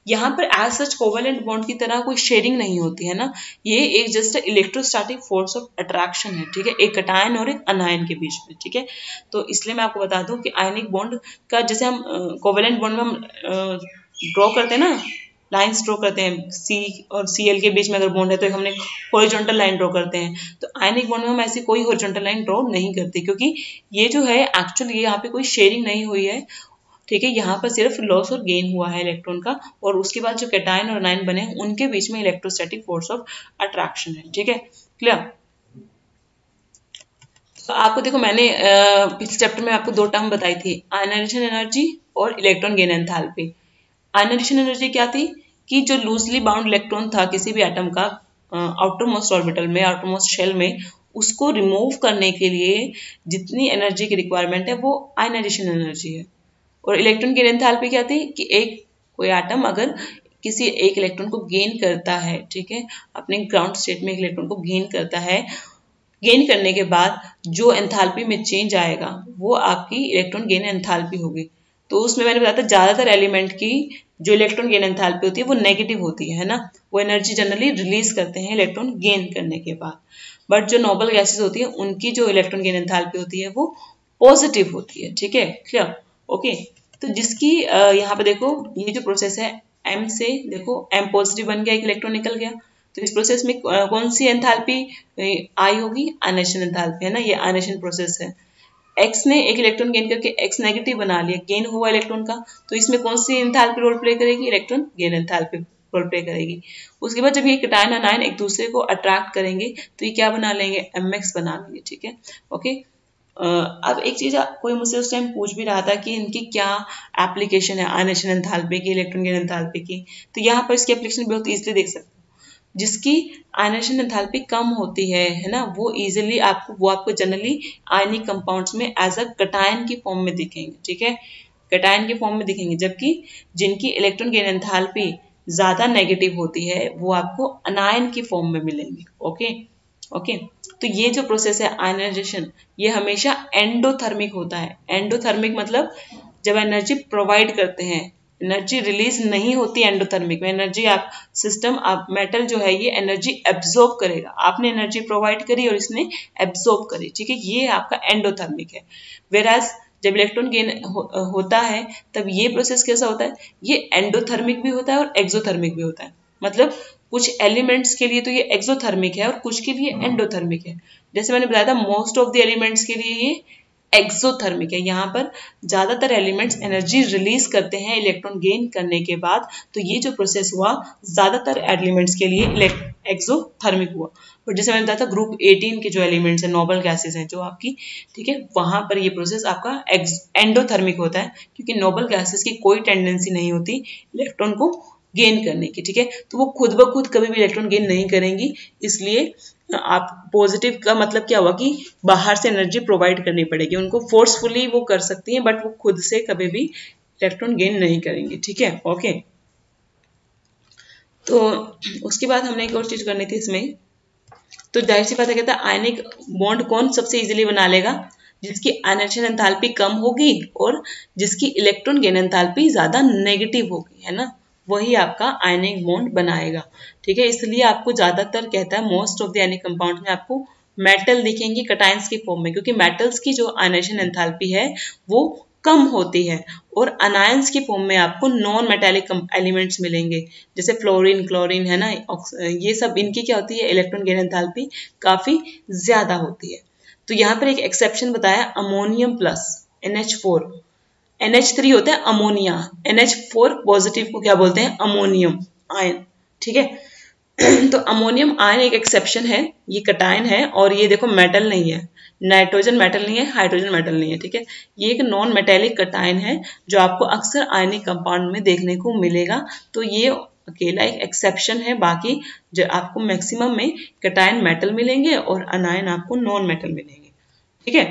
यहाँ पर एज सच कोवेलेंट बॉन्ड की तरह कोई शेयरिंग नहीं होती है ना, ये एक just electrostatic force of attraction है। ठीक है, एक कैटायन और एक अनायन के बीच में। ठीक है, तो इसलिए मैं आपको बता दूं कि आयनिक बॉन्ड का जैसे हम कोवेलेंट बॉन्ड में हम ड्रॉ करते हैं ना, लाइंस ड्रॉ करते हैं, सी और Cl के बीच में अगर बॉन्ड है तो हमने हॉरिजॉन्टल लाइन ड्रॉ करते हैं। तो आयनिक बॉन्ड में हम ऐसी कोई हॉरिजॉन्टल लाइन ड्रॉ नहीं करते, क्योंकि ये जो है एक्चुअली यहाँ पे कोई शेयरिंग नहीं हुई है, ठीक है। यहाँ पर सिर्फ लॉस और गेन हुआ है इलेक्ट्रॉन का, और उसके बाद जो कैटायन और अनायन बने उनके बीच में इलेक्ट्रोस्टैटिक फोर्स ऑफ अट्रैक्शन है, ठीक है, क्लियर। तो आपको देखो मैंने पिछले चैप्टर में आपको 2 टर्म बताई थी, आयनाइजेशन एनर्जी और electron gain enthalpy. Ionization energy क्या थी कि जो लूजली बाउंड इलेक्ट्रॉन था किसी भी एटम का आउटर मोस्ट ऑर्बिटल में, आउटर मोस्ट शेल में, उसको रिमूव करने के लिए जितनी एनर्जी की रिक्वायरमेंट है वो आयनाइजेशन एनर्जी है। और इलेक्ट्रॉन गेन एंथैल्पी क्या थी कि एक कोई एटम अगर किसी एक इलेक्ट्रॉन को गेन करता है, ठीक है, अपने ग्राउंड स्टेट में एक इलेक्ट्रॉन को गेन करता है, गेन करने के बाद जो एंथैल्पी में चेंज आएगा वो आपकी इलेक्ट्रॉन गेन एंथैल्पी होगी। तो उसमें मैंने बताया था ज्यादातर एलिमेंट की जो इलेक्ट्रॉन गेन एंथैल्पी होती है वो नेगेटिव होती है ना, वो एनर्जी जनरली रिलीज करते हैं इलेक्ट्रॉन गेन करने के बाद। बट जो नोबल गैसेस होती है उनकी जो इलेक्ट्रॉन गेन एंथैल्पी होती है वो पॉजिटिव होती है, ठीक है, क्लियर, ओके। तो जिसकी यहाँ पे देखो ये जो प्रोसेस है M से देखो M पॉजिटिव बन गया, एक इलेक्ट्रॉन निकल गया, तो इस प्रोसेस में कौन सी एंथैल्पी आई होगी, आयनाइजेशन एंथैल्पी, है ना, ये आयनाइजेशन प्रोसेस है। X ने एक इलेक्ट्रॉन गेन करके X नेगेटिव बना लिया, गेन हुआ इलेक्ट्रॉन का, तो इसमें कौन सी एंथैल्पी रोल प्ले करेगी, electron gain enthalpy role play करेगी। उसके बाद जब ये कैटायन अनायन एक दूसरे को अट्रैक्ट करेंगे तो ये क्या बना लेंगे, MX बना लेंगे, ठीक है, ओके। अब एक चीज कोई मुझसे उस टाइम पूछ भी रहा था कि इनकी क्या एप्लीकेशन है आयनाइजेशन एंथैल्पी की, इलेक्ट्रॉन गेन एंथैल्पी की, तो यहाँ पर इसकी एप्लीकेशन बहुत इजीली देख सकते हो। जिसकी आयनाइजेशन एंथैल्पी कम होती है ना, वो आपको जनरली आयनिक कंपाउंड्स में एज अ कैटायन की फॉर्म में दिखेंगे, ठीक है, कैटायन के फॉर्म में दिखेंगे। जबकि जिनकी इलेक्ट्रॉन गेन एंथैल्पी ज्यादा नेगेटिव होती है वो आपको अनायन की फॉर्म में मिलेंगे, ओके ओके। तो ये जो प्रोसेस है आयनाइजेशन, ये हमेशा एंडोथर्मिक होता है। एंडोथर्मिक मतलब जब एनर्जी प्रोवाइड करते हैं, एनर्जी रिलीज नहीं होती एंडोथर्मिक में। एनर्जी आप मेटल जो है ये एनर्जी एब्जॉर्ब करेगा, आपने एनर्जी प्रोवाइड करी और इसने एब्जॉर्ब करी, ठीक है, ये आपका एंडोथर्मिक है। वेराज जब इलेक्ट्रॉन गेन होता है तब ये प्रोसेस कैसा होता है, ये एंडोथर्मिक भी होता है और एक्सोथर्मिक भी होता है। मतलब कुछ एलिमेंट्स के लिए तो ये एक्सोथर्मिक है और कुछ के लिए एंडोथर्मिक है। जैसे मैंने बताया था मोस्ट ऑफ द एलिमेंट्स के लिए ये एक्सोथर्मिक है। यहाँ पर ज्यादातर एलिमेंट्स एनर्जी रिलीज करते हैं इलेक्ट्रॉन गेन करने के बाद, तो ये जो प्रोसेस हुआ ज्यादातर एलिमेंट्स के लिए एक्सोथर्मिक हुआ। और जैसे मैंने बताया था ग्रुप 18 के जो एलिमेंट्स हैं, नोबल गैसेस हैं जो आपकी, ठीक है, वहां पर ये प्रोसेस आपका एंडोथर्मिक होता है, क्योंकि नोबल गैसेस की कोई टेंडेंसी नहीं होती इलेक्ट्रॉन को गेन करने की, ठीक है, तो वो खुद ब खुद कभी भी इलेक्ट्रॉन गेन नहीं करेंगी। इसलिए आप पॉजिटिव का मतलब क्या हुआ कि बाहर से एनर्जी प्रोवाइड करनी पड़ेगी उनको, फोर्सफुली वो कर सकती हैं बट वो खुद से कभी भी इलेक्ट्रॉन गेन नहीं करेंगे, ठीक है, ओके। तो उसके बाद हमने एक और चीज करनी थी इसमें, तो जाहिर सी बात है, कहता है आयनिक बॉन्ड कौन सबसे इजीली बना लेगा, जिसकी आयनाइजेशन एंथैल्पी कम होगी और जिसकी इलेक्ट्रॉन गेन एंथैल्पी ज्यादा नेगेटिव होगी, है ना, वही आपका आयनिक बॉन्ड बनाएगा, ठीक है। इसलिए आपको ज्यादातर कहता है most of the ionic compound में आपको मेटल दिखेंगे कैटायंस की फॉर्म में, क्योंकि मेटल्स की जो आयनाइजेशन एंथैल्पी है वो कम होती है, और अनायंस की फॉर्म में आपको नॉन मेटालिक एलिमेंट्स मिलेंगे, जैसे फ्लोरीन, क्लोरीन, है ना, ये सब इनकी क्या होती है, इलेक्ट्रॉन गेन एंथैल्पी काफी ज्यादा होती है। तो यहाँ पर एक एक्सेप्शन बताया, अमोनियम प्लस NH4, NH3 होता है अमोनिया, NH4 पॉजिटिव को क्या बोलते हैं, अमोनियम आयन, ठीक है। तो अमोनियम आयन एक एक्सेप्शन है, ये कैटायन है, और ये देखो मेटल नहीं है, नाइट्रोजन मेटल नहीं है, हाइड्रोजन मेटल नहीं है, ठीक है, ये एक नॉन मेटेलिक कैटायन है जो आपको अक्सर आयनिक कंपाउंड में देखने को मिलेगा। तो ये अकेला एक एक्सेप्शन है, बाकी जो आपको मैक्सिमम में कैटायन मेटल मिलेंगे और अनायन आपको नॉन मेटल मिलेंगे, ठीक है।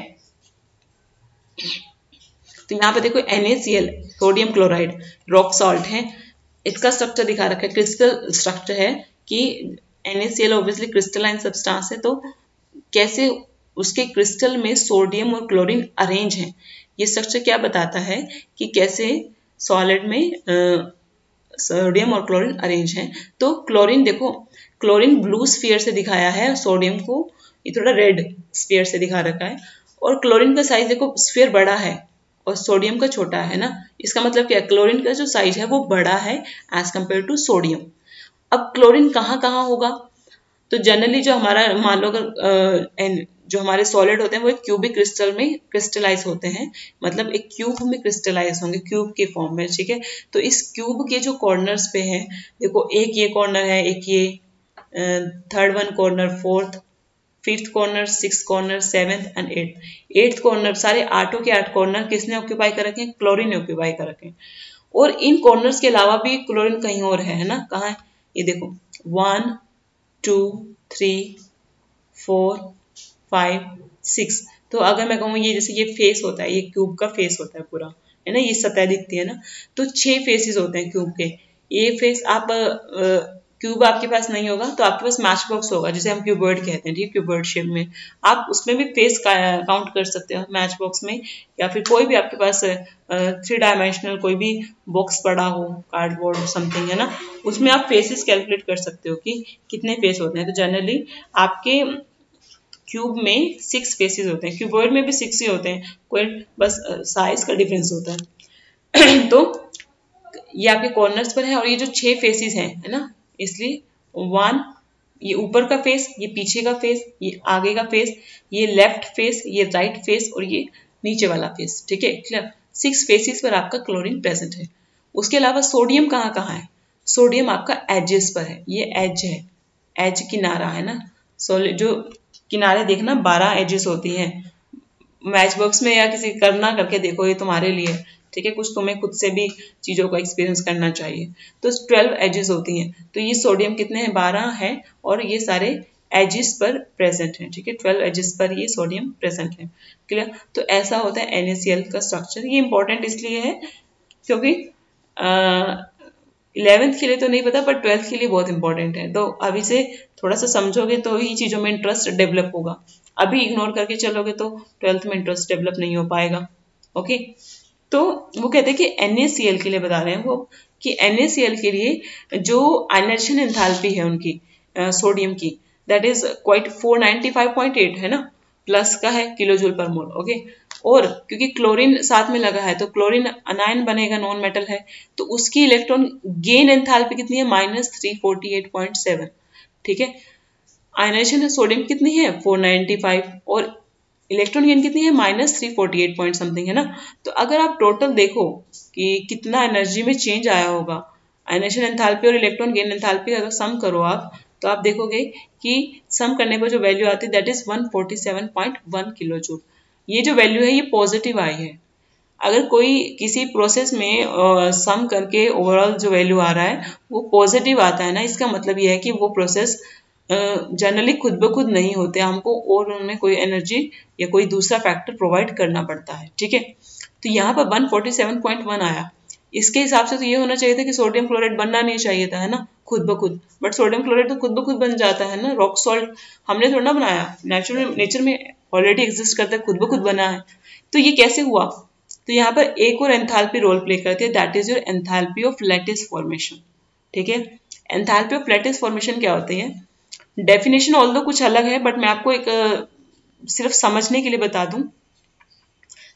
तो यहाँ पे देखो NaCl sodium chloride rock salt है, इसका स्ट्रक्चर दिखा रखा है, क्रिस्टल स्ट्रक्चर है कि NaCl ऑब्वियसली क्रिस्टलाइन सब्सटेंस है, तो कैसे उसके क्रिस्टल में सोडियम और क्लोरीन अरेंज हैं। ये स्ट्रक्चर क्या बताता है कि कैसे सॉलिड में सोडियम और क्लोरीन अरेंज हैं। तो क्लोरीन देखो, क्लोरीन ब्लू स्फीयर से दिखाया है, सोडियम को ये थोड़ा रेड स्फीयर से दिखा रखा है, और क्लोरीन का साइज देखो स्फीयर बड़ा है और सोडियम का छोटा है ना, इसका मतलब क्या, क्लोरीन का जो साइज है वो बड़ा है एज कम्पेयर टू सोडियम। अब क्लोरीन कहाँ कहाँ होगा, तो जनरली जो हमारा मान लो अगर जो हमारे सॉलिड होते हैं वो एक क्यूबिक क्रिस्टल में क्रिस्टलाइज होते हैं, मतलब एक क्यूब में क्रिस्टलाइज होंगे, क्यूब के फॉर्म में, ठीक है। तो इस क्यूब के जो कॉर्नर्स पे हैं, देखो एक ये कॉर्नर है, एक ये third one corner, fourth, fifth corner, six corner, seventh and eighth corner, सारे आठों के 8 कॉर्नर किसने ऑक्यूपाई कर रखे हैं, क्लोरीन ने ऑक्यूपाई कर रखे हैं। और इन कॉर्नर्स के अलावा भी क्लोरीन कहीं और है ना, कहाँ है, ये देखो 1 2 3 4 5 6। तो अगर मैं कहूँ ये जैसे ये फेस होता है, ये क्यूब का फेस होता है पूरा, है ना, ये सतह दिखती है ना, तो 6 फेसेस होते हैं क्यूब के। ये फेस आप क्यूब आपके पास नहीं होगा तो आपके पास मैच बॉक्स होगा, जिसे हम क्यूबॉइड कहते हैं, ठीक है, क्यूबॉइड शेप में। आप उसमें भी फेस काउंट कर सकते हो मैच बॉक्स में, या फिर कोई भी आपके पास 3 डायमेंशनल कोई भी बॉक्स पड़ा हो, कार्डबोर्ड समथिंग, है ना, उसमें आप फेसेस कैलकुलेट कर सकते हो कि कितने फेस होते हैं। तो जनरली आपके क्यूब में 6 फेसेस होते हैं, क्यूबॉइड में भी 6 ही होते हैं, कोई बस साइज का डिफरेंस होता है। तो ये आपके कॉर्नर्स पर है, और ये जो 6 फेसेस हैं, है ना, इसलिए 1, ये ऊपर का फेस, ये पीछे का फेस, ये आगे का फेस, ये लेफ्ट फेस, ये राइट फेस, और ये नीचे वाला फेस, ठीक है, क्लियर। 6 फेसेस पर आपका क्लोरीन प्रेजेंट है। उसके अलावा सोडियम कहाँ कहाँ है, सोडियम आपका एजेस पर है, ये एज है, एज किनारा है ना, जो किनारे देखना 12 एजेस होती हैं, मैच बॉक्स में या किसी करना करके देखो, ये तुम्हारे लिए, ठीक है, कुछ तुम्हें खुद से भी चीजों का एक्सपीरियंस करना चाहिए। तो 12 एजेस होती हैं, तो ये सोडियम कितने हैं, 12 है, और ये सारे एजेस पर प्रेजेंट हैं, ठीक है, 12 एजेस पर ये सोडियम प्रेजेंट है, क्लियर। तो ऐसा होता है NaCl का स्ट्रक्चर। ये इंपॉर्टेंट इसलिए है क्योंकि 11th के लिए तो नहीं पता, पर 12th के लिए बहुत इंपॉर्टेंट है। तो अभी से थोड़ा सा समझोगे तो ही चीजों में इंटरेस्ट डेवलप होगा, अभी इग्नोर करके चलोगे तो 12th में इंटरेस्ट डेवलप नहीं हो पाएगा। ओके, तो वो कहते हैं कि NaCl के लिए बता रहे हैं वो, कि NaCl के लिए जो आयनाइजेशन एंथैल्पी है उनकी सोडियम की, दैट इज क्वाइट 495.8 है ना, प्लस का है किलो जूल पर मोल। ओके, और क्योंकि क्लोरीन साथ में लगा है तो क्लोरीन अनायन बनेगा, नॉन मेटल है, तो उसकी इलेक्ट्रॉन गेन एंथैल्पी कितनी है, -348.7, ठीक है। आयनाइजेशन सोडियम कितनी है 495, और इलेक्ट्रॉन गेन कितनी है -348 पॉइंट समथिंग, है ना। तो अगर आप टोटल देखो कि कितना एनर्जी में चेंज आया होगा, आयनाइजेशन एंथैल्पी और इलेक्ट्रॉन गेन एंथैल्पी अगर सम करो आप, तो आप देखोगे कि सम करने पर जो वैल्यू आती है दैट इज 147.1 किलो जूल। ये जो वैल्यू है ये पॉजिटिव आई है। अगर कोई किसी प्रोसेस में सम करके ओवरऑल जो वैल्यू आ रहा है वो पॉजिटिव आता है ना, इसका मतलब ये है कि वो प्रोसेस जनरली खुद ब खुद नहीं होते, हमको और उनमें कोई एनर्जी या कोई दूसरा फैक्टर प्रोवाइड करना पड़ता है, ठीक है। तो यहाँ पर 147.1 आया, इसके हिसाब से तो ये होना चाहिए था कि सोडियम क्लोराइड बनना नहीं चाहिए था, है ना, खुद ब खुद, बट सोडियम क्लोराइड तो खुद ब खुद बन जाता है ना, रॉक सॉल्ट हमने थोड़ा ना बनाया, नेचर में ऑलरेडी एग्जिस्ट करता है, खुद ब खुद बना है। तो ये कैसे हुआ, तो यहाँ पर एक और एंथैल्पी रोल प्ले करती है, that is your enthalpy of lattice formation, ठीक है। एंथैल्पी ऑफ लैटिस फॉर्मेशन क्या होती है, डेफिनेशन ऑल्दो कुछ अलग है, बट मैं आपको एक सिर्फ समझने के लिए बता दूं।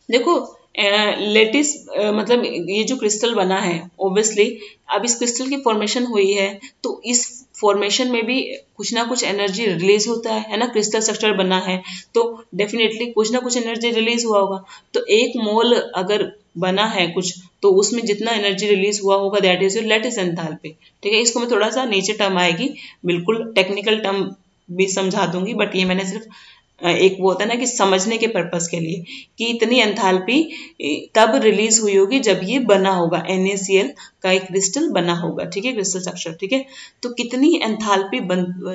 देखो लेटिस मतलब ये जो क्रिस्टल बना है, ऑब्वियसली अब इस क्रिस्टल की फॉर्मेशन हुई है, तो इस फॉर्मेशन में भी कुछ ना कुछ एनर्जी रिलीज होता है ना, क्रिस्टल स्ट्रक्चर बना है तो डेफिनेटली कुछ ना कुछ एनर्जी रिलीज हुआ होगा। तो 1 मोल अगर बना है कुछ, तो उसमें जितना एनर्जी रिलीज हुआ होगा that is your lattice enthalpy, ठीक है। इसको मैं थोड़ा सा नीचे टर्म आएगी, बिल्कुल टेक्निकल टर्म भी समझा दूंगी, बट ये मैंने सिर्फ एक वो होता है ना कि समझने के पर्पस के लिए, कि इतनी एंथैल्पी तब रिलीज हुई होगी जब ये बना होगा, NaCl का एक क्रिस्टल बना होगा, ठीक है, क्रिस्टल स्ट्रक्चर, ठीक है। तो कितनी एंथैल्पी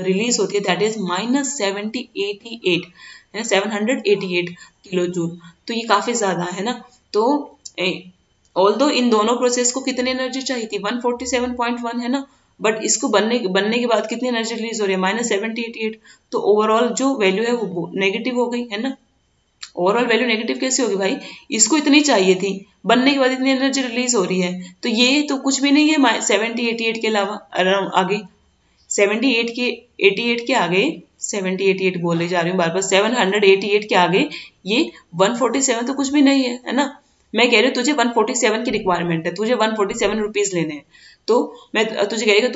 रिलीज होती है, दैट इज -788 किलो जूल। तो ये काफी ज्यादा है ना। तो ऑल्दो इन दोनों प्रोसेस को कितनी एनर्जी चाहिए थी, 147.1 है ना, बट इसको बनने के बाद कितनी एनर्जी रिलीज हो रही है, -788। तो ओवरऑल जो वैल्यू है वो नेगेटिव हो गई, है ना। ओवरऑल वैल्यू नेगेटिव कैसे होगी भाई, इसको इतनी चाहिए थी, बनने के बाद इतनी एनर्जी रिलीज हो रही है, तो ये तो कुछ भी नहीं है 70-88 के अलावा, आगे 88 के आगे 70-88 बोले जा रही हूँ बार बार, 788 के आगे ये 147 तो कुछ भी नहीं है, है ना। मैं कह रही हूँ तुझे 147 की रिक्वायरमेंट है, तुझे 147 रुपीज लेने हैं, तो मैं तुझे कहेगा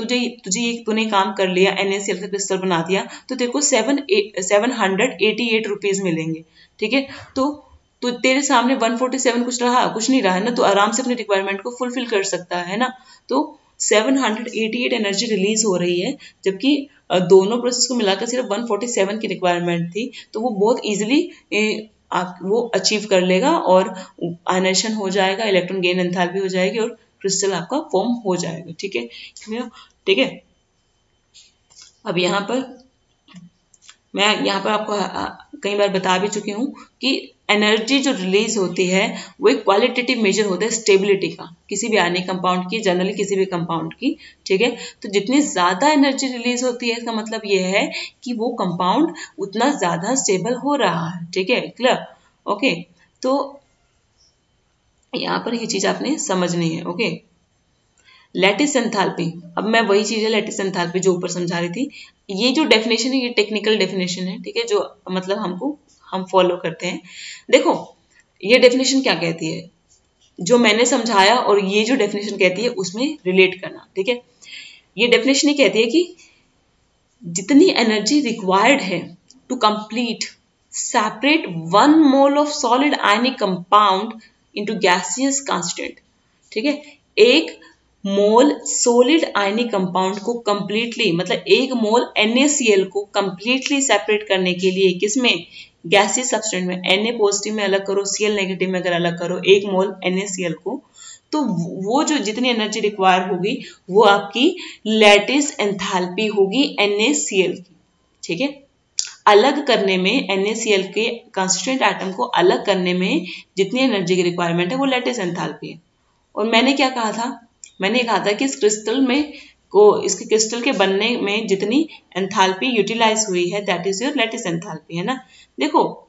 तूने काम कर लिया, NaCl का क्रिस्टल बना दिया, तो तेरे को 788 रुपीज मिलेंगे। ठीक है, तो तेरे सामने 147 कुछ नहीं रहा है ना, तो आराम से अपनी रिक्वायरमेंट को फुलफिल कर सकता है ना। तो 788 एनर्जी रिलीज हो रही है, जबकि दोनों प्रोसेस को मिलाकर सिर्फ 147 की रिक्वायरमेंट थी, तो वो बहुत इजीली वो अचीव कर लेगा और आयनाइजेशन हो जाएगा, इलेक्ट्रॉन गेन एंथैल्पी हो जाएगी और क्रिस्टल आपका फॉर्म हो जाएगा। ठीक है, ठीक है। अब यहाँ पर मैं आपको कई बार बता भी चुकी हूँ कि एनर्जी जो रिलीज होती है वो एक क्वालिटेटिव मेजर होता है स्टेबिलिटी का, किसी भी आयनिक कंपाउंड की, जनरली किसी भी कंपाउंड की। ठीक है, तो जितनी ज्यादा एनर्जी रिलीज होती है इसका मतलब ये है कि वो कंपाउंड उतना ज्यादा स्टेबल हो रहा है। ठीक है, क्लियर? ओके, तो यहाँ पर ये चीज आपने समझनी है। ओके, लैटिस एंथैल्पी, अब मैं वही चीज है लैटिस एंथैल्पी जो ऊपर समझा रही थी, ये जो डेफिनेशन है ये टेक्निकल डेफिनेशन है। ठीक है, जो मतलब हम फॉलो करते हैं। देखो ये डेफिनेशन क्या कहती है, जो मैंने समझाया और ये जो डेफिनेशन कहती है उसमें रिलेट करना। ठीक है, ये डेफिनेशन ये कहती है कि जितनी एनर्जी रिक्वायर्ड है to complete separate 1 mole of solid ionic compound into gaseous constant. ठीक है, 1 मोल सॉलिड आयनिक कंपाउंड को कंप्लीटली, मतलब 1 मोल NaCl को कंप्लीटली सेपरेट करने के लिए, किसमें? गैसियस सब्सटेंट में। Na पॉजिटिव में अलग करो, Cl नेगेटिव में अगर अलग करो 1 मोल NaCl को, तो वो जो जितनी एनर्जी रिक्वायर होगी वो आपकी लैटिस एंथैल्पी होगी NaCl की। ठीक है, अलग करने में NaCl के कंस्टिट्यूएंट एटम को अलग करने में जितनी एनर्जी की रिक्वायरमेंट है वो लैटिस एंथैल्पी है। और मैंने क्या कहा था? मैंने कहा था कि इस क्रिस्टल में इसके क्रिस्टल के बनने में जितनी एंथैल्पी यूटिलाइज हुई है that is your lattice enthalpy, है ना। देखो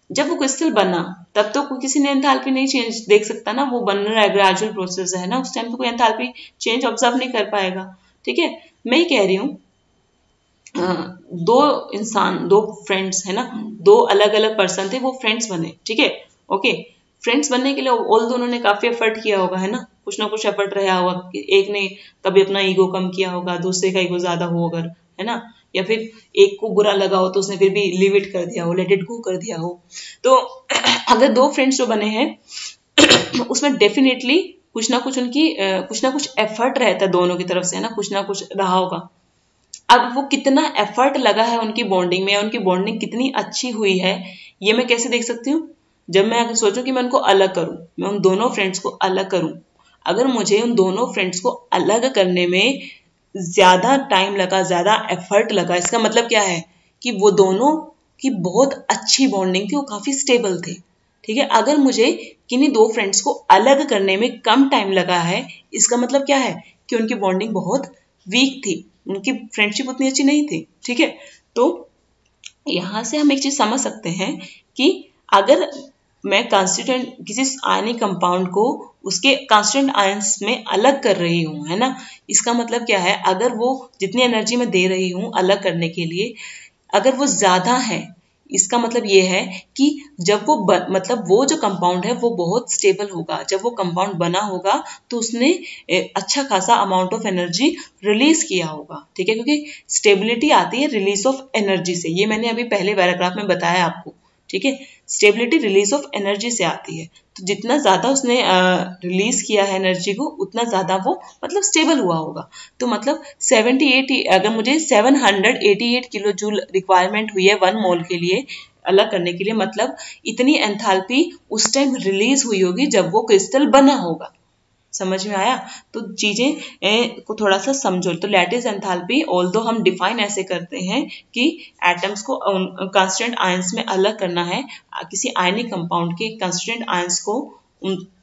जब वो क्रिस्टल बना तब तो किसी ने एंथैल्पी नहीं चेंज देख सकता ना, वो बन रहा है, ग्रेजुअल प्रोसेस है ना, उस टाइम तो कोई एंथैल्पी चेंज ऑब्जर्व नहीं कर पाएगा। ठीक है, मैं ये कह रही हूँ दो फ्रेंड्स है ना, 2 अलग अलग पर्सन थे, वो फ्रेंड्स बने। ठीक है, ओके, फ्रेंड्स बनने के लिए ऑल दोनों ने काफी एफर्ट किया होगा, है ना, कुछ ना कुछ एफर्ट रहा होगा। एक ने कभी अपना ईगो कम किया होगा, दूसरे का ईगो ज्यादा हो अगर, है ना, या फिर एक को बुरा लगा हो तो उसने फिर भी लीव इट कर दिया हो, लेट इट गो कर दिया हो। तो अगर 2 फ्रेंड्स जो बने हैं उसमें डेफिनेटली कुछ ना कुछ एफर्ट रहता है दोनों की तरफ से, है ना, कुछ ना कुछ रहा होगा। अब वो कितना एफर्ट लगा है उनकी बॉन्डिंग में, उनकी बॉन्डिंग कितनी अच्छी हुई है, ये मैं कैसे देख सकती हूँ? जब मैं अगर सोचूं कि मैं उनको अलग करूं, मैं उन दोनों फ्रेंड्स को अलग करूं, अगर मुझे उन दोनों फ्रेंड्स को अलग करने में ज्यादा टाइम लगा, ज्यादा एफर्ट लगा, इसका मतलब क्या है कि वो दोनों की बहुत अच्छी बॉन्डिंग थी, वो काफी स्टेबल थे। ठीक है, अगर मुझे किन्हीं 2 फ्रेंड्स को अलग करने में कम टाइम लगा है, इसका मतलब क्या है कि उनकी बॉन्डिंग बहुत वीक थी, उनकी फ्रेंडशिप उतनी अच्छी नहीं थी। ठीक है, तो यहां से हम एक चीज समझ सकते हैं कि अगर मैं कांस्टिट्यूएंट किसी आयनिक कंपाउंड को उसके कांस्टेंट आयंस में अलग कर रही हूँ, है ना, इसका मतलब क्या है, अगर वो जितनी एनर्जी मैं दे रही हूँ अलग करने के लिए अगर वो ज्यादा है, इसका मतलब ये है कि जब वो जो कंपाउंड है वो बहुत स्टेबल होगा। जब वो कंपाउंड बना होगा तो उसने अच्छा खासा अमाउंट ऑफ एनर्जी रिलीज किया होगा। ठीक है, क्योंकि स्टेबिलिटी आती है रिलीज ऑफ एनर्जी से, ये मैंने अभी पहले पैराग्राफ में बताया आपको। ठीक है, स्टेबिलिटी रिलीज ऑफ एनर्जी से आती है, तो जितना ज्यादा उसने रिलीज किया है एनर्जी को उतना ज्यादा वो मतलब स्टेबल हुआ होगा। तो मतलब 78, अगर मुझे 788 किलो जूल रिक्वायरमेंट हुई है 1 मोल के लिए अलग करने के लिए, मतलब इतनी एंथैल्पी उस टाइम रिलीज हुई होगी जब वो क्रिस्टल बना होगा। समझ में आया? तो चीजें को थोड़ा सा समझो। तो लैटिस एंथैल्पी ऑल्दो हम डिफाइन ऐसे करते हैं कि एटम्स को कांस्टेंट आयंस में अलग करना है, किसी आयनिक कंपाउंड के कांस्टेंट आयंस को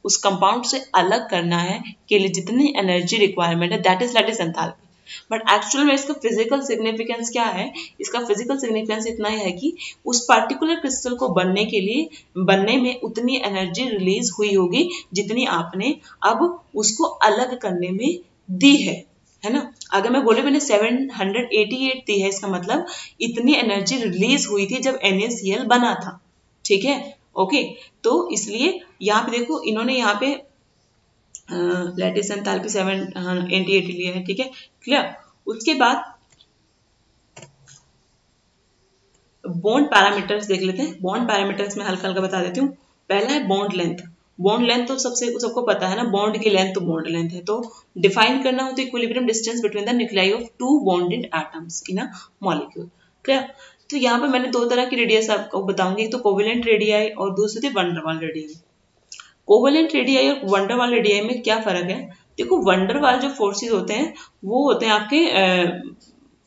उस कंपाउंड से अलग करना है के लिए जितनी एनर्जी रिक्वायरमेंट है that is lattice enthalpy. But actual में इसका फिजिकल सिग्निफिकेंस क्या है? इसका फिजिकल सिग्निफिकेंस इतना ही है कि उस पर्टिकुलर क्रिस्टल को बनने में उतनी एनर्जी रिलीज हुई होगी जितनी आपने अब उसको अलग करने में दी है ना। अगर मैं बोले मैंने 788 दी है, इसका मतलब इतनी एनर्जी रिलीज हुई थी जब NaCl बना था। ठीक है, ओके, तो इसलिए यहाँ पे देखो इन्होंने यहाँ पे लैटिस एंथैल्पी 780 लिया है, ठीक है, क्लियर। उसके बाद बॉन्ड पैरामीटर्स देख लेते हैं। बॉन्ड पैरामीटर्स में हल्का हल्का बता देती हूँ। पहला है बॉन्ड लेंथ। बॉन्ड लेंथ तो सबको पता है ना, बॉन्ड की लेंथ तो बॉन्ड लेंथ है, तो डिफाइन करना हो तो equilibrium distance between the nuclei of two bonded atoms in a molecule, clear. तो यहाँ पे मैंने दो तरह की रेडियस आपको बताऊंगी, एक तो कोवेलेंट रेडियाई और दूसरी थी वंडर वाल रेडियाई। कोवेलेंट रेडियाई और वंडर वाल रेडियाई में क्या फर्क है? देखो वंडर वाल जो फोर्सेस होते हैं वो होते हैं आपके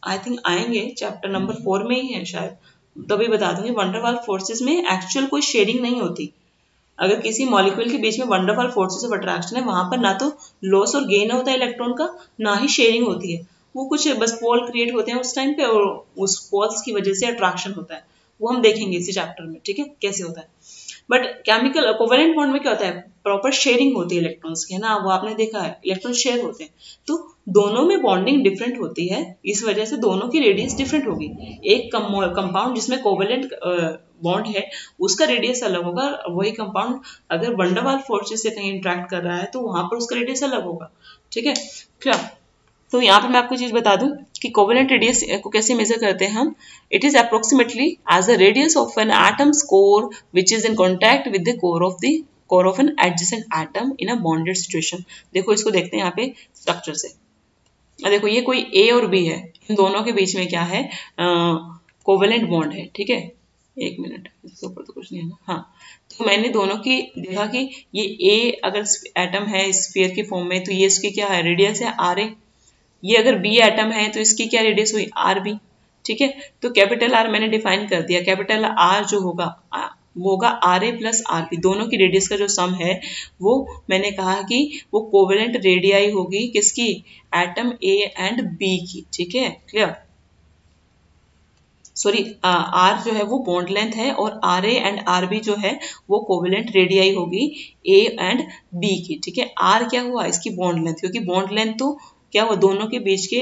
आई थिंक आएंगे चैप्टर नंबर 4 में ही है शायद, तभी बता दूंगी। वंडरवाल फोर्सेस में एक्चुअल कोई शेडिंग नहीं होती। अगर किसी मॉलिक्यूल के बीच में वंडरवाल फोर्सेस ऑफ अट्रैक्शन है, वहां पर ना तो लॉस और गेन होता है इलेक्ट्रॉन का, ना ही शेयरिंग होती है। वो कुछ बस पोल क्रिएट होते हैं उस टाइम पे, और उस पोल्स की वजह से अट्रैक्शन होता है। वो हम देखेंगे इसी चैप्टर में, ठीक है, कैसे होता है। बट केमिकल कोवेलेंट बॉन्ड में क्या होता है, प्रॉपर शेयरिंग होती है इलेक्ट्रॉन्स की, है ना, वो आपने देखा है, इलेक्ट्रॉन शेयर होते हैं। तो दोनों में बॉन्डिंग डिफरेंट होती है, इस वजह से दोनों की रेडियस डिफरेंट होगी। एक कंपाउंड जिसमें कोवेलेंट बॉन्ड है उसका रेडियस अलग होगा, वही कंपाउंड अगर वंडरवाल फोर्सेस से कहीं इंटरेक्ट कर रहा है तो वहां पर उसका रेडियस अलग होगा, ठीक है, क्या। तो यहाँ पे मैं आपको चीज बता दूं कि कोवेलेंट रेडियस को कैसे मेजर करते हैं हम। It is approximately as the radius of an atom's core which is in contact with the core of an adjacent atom in a bonded situation. देखो इसको देखते हैं यहाँ पे स्ट्रक्चर से। देखो ये कोई ए और बी है, इन दोनों के बीच में क्या है, कोवेलेंट बॉन्ड है, ठीक है। एक मिनट, इसके ऊपर तो कुछ नहीं है ना, हाँ। तो मैंने दोनों की देखा कि ये ए अगर एटम है स्फीयर की फॉर्म में तो ये इसकी क्या है, रेडियस है आर ए। ये अगर बी एटम है तो इसकी क्या रेडियस हुई, आर बी, ठीक है। तो कैपिटल आर मैंने डिफाइन कर दिया, कैपिटल आर जो होगा वो होगा R A plus R B, दोनों की रेडियस का जो सम है वो मैंने कहा कि वो कोवेलेंट रेडियाई होगी किसकी, एटम ए एंड बी की, ठीक है, क्लियर। सॉरी, आर जो है वो बॉन्ड लेंथ है और R A and R B जो है वो कोवेलेंट रेडियाई होगी ए एंड बी की, ठीक है। आर क्या हुआ, इसकी बॉन्ड लेंथ, क्योंकि बॉन्ड लेंथ तो क्या हुआ, दोनों के बीच के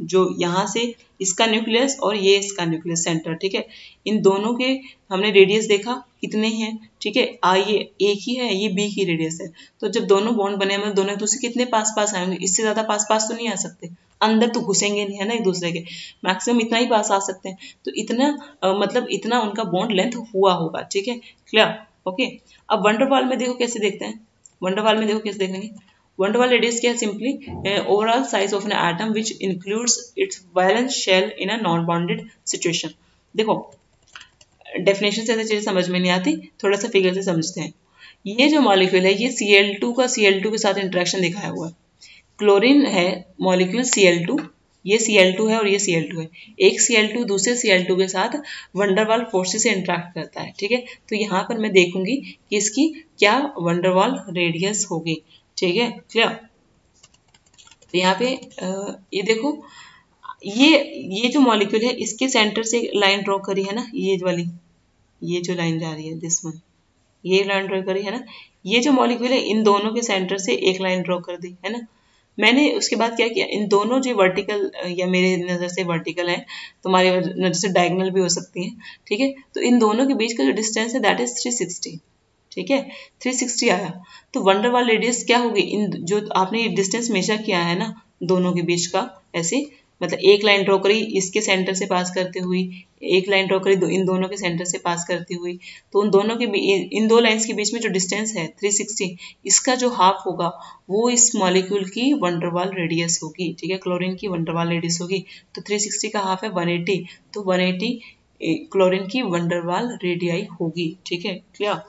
जो यहाँ से इसका न्यूक्लियस और ये इसका न्यूक्लियस सेंटर, ठीक है, इन दोनों के हमने रेडियस देखा कितने हैं, ठीक है। ये एक ही है, ये बी की रेडियस है। तो जब दोनों बॉन्ड बने मतलब दोनों दूसरे कितने पास पास आएंगे, इससे ज्यादा पास पास तो नहीं आ सकते, अंदर तो घुसेंगे नहीं, है ना, एक दूसरे के, मैक्सिमम इतना ही पास आ सकते हैं। तो इतना मतलब इतना उनका बॉन्ड लेंथ हुआ होगा, ठीक है, क्लियर, ओके। अब वंडरवाल में देखो कैसे देखते हैं, वंडरवाल में देखो कैसे देखेंगे। वंडरवाल रेडियस क्या है, simply overall size of an atom which includes its valence shell in a non bonded situation. देखो डेफिनेशन से ऐसी चीजें समझ में नहीं आती, थोड़ा सा फिगर से समझते हैं। ये जो मॉलिक्यूल है ये Cl2 का Cl2 के साथ इंटरेक्शन दिखाया हुआ है। क्लोरीन है मॉलिक्यूल Cl2, ये Cl2 है और ये Cl2 है। एक Cl2 दूसरे Cl2 के साथ वंडरवाल फोर्सेस से इंटरेक्ट करता है, ठीक है। तो यहाँ पर मैं देखूंगी कि इसकी क्या वंडरवाल रेडियस होगी, ठीक है, क्लियर। तो यहाँ पे ये देखो ये जो मॉलिक्यूल है इसके सेंटर से लाइन ड्रॉ करी है ना, ये वाली, ये जो लाइन जा रही है दिस वन, ये लाइन ड्रॉ करी है ना। ये जो मॉलिक्यूल है इन दोनों के सेंटर से एक लाइन ड्रॉ कर दी है ना। मैंने उसके बाद क्या किया, इन दोनों जो वर्टिकल या मेरे नज़र से वर्टिकल है, तुम्हारी नज़र से डायगोनल भी हो सकती है, ठीक है। तो इन दोनों के बीच का जो डिस्टेंस है दैट इज 360, ठीक है, 360 आया। तो वंडरवाल रेडियस क्या होगी, इन जो आपने ये डिस्टेंस मेजर किया है ना दोनों के बीच का, ऐसे मतलब एक लाइन ड्रॉ करी इसके सेंटर से पास करते हुई, एक लाइन ड्रॉ करी इन दोनों के सेंटर से पास करती हुई, तो उन दोनों के इन दो लाइंस के बीच में जो डिस्टेंस है 360, इसका जो हाफ होगा वो इस मॉलिक्यूल की वंडरवाल रेडियस होगी, ठीक है, क्लोरीन की वंडरवाल रेडियस होगी। तो 360 का हाफ है 180, तो 180 क्लोरीन की वंडरवाल रेडियाई होगी, ठीक है, क्लियर,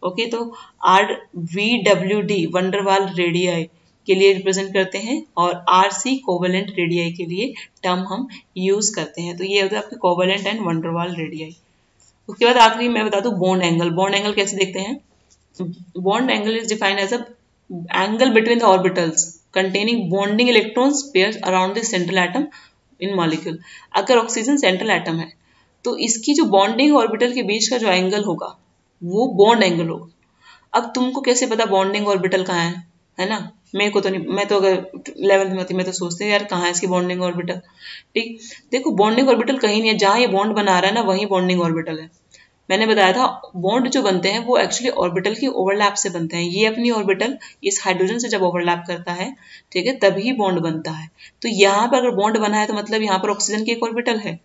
ओके। तो RVWD वंडरवाल रेडियाई के लिए रिप्रेजेंट करते हैं और RC कोवेलेंट रेडियाई के लिए टर्म हम यूज करते हैं। तो ये होता है आपके कोवेलेंट एंड वंडरवाल रेडियाई। उसके बाद आखिरी मैं बता दूं बॉन्ड एंगल। बॉन्ड एंगल कैसे देखते हैं, bond angle is defined as a angle between the orbitals containing bonding electrons pairs around the central atom in molecule. अगर ऑक्सीजन सेंट्रल एटम है तो इसकी जो बॉन्डिंग ऑर्बिटल के बीच का जो एंगल होगा वो बॉन्ड एंगल होगा। अब तुमको कैसे पता बॉन्डिंग ऑर्बिटल कहाँ है ना, मेरे को तो नहीं, मैं तो अगर 11th में होती मैं तो सोचती हूँ यार कहाँ है इसकी बॉन्डिंग ऑर्बिटल, ठीक। देखो बॉन्डिंग ऑर्बिटल कहीं नहीं है, जहाँ ये बॉन्ड बना रहा है ना वहीं बॉन्डिंग ऑर्बिटल है। मैंने बताया था बॉन्ड जो बनते हैं वो एक्चुअली ऑर्बिटल की ओवरलैप से बनते हैं। ये अपनी ऑर्बिटल इस हाइड्रोजन से जब ओवरलैप करता है, ठीक है, तभी बॉन्ड बनता है। तो यहाँ पर अगर बॉन्ड बना है तो मतलब यहाँ पर ऑक्सीजन की एक ऑर्बिटल है,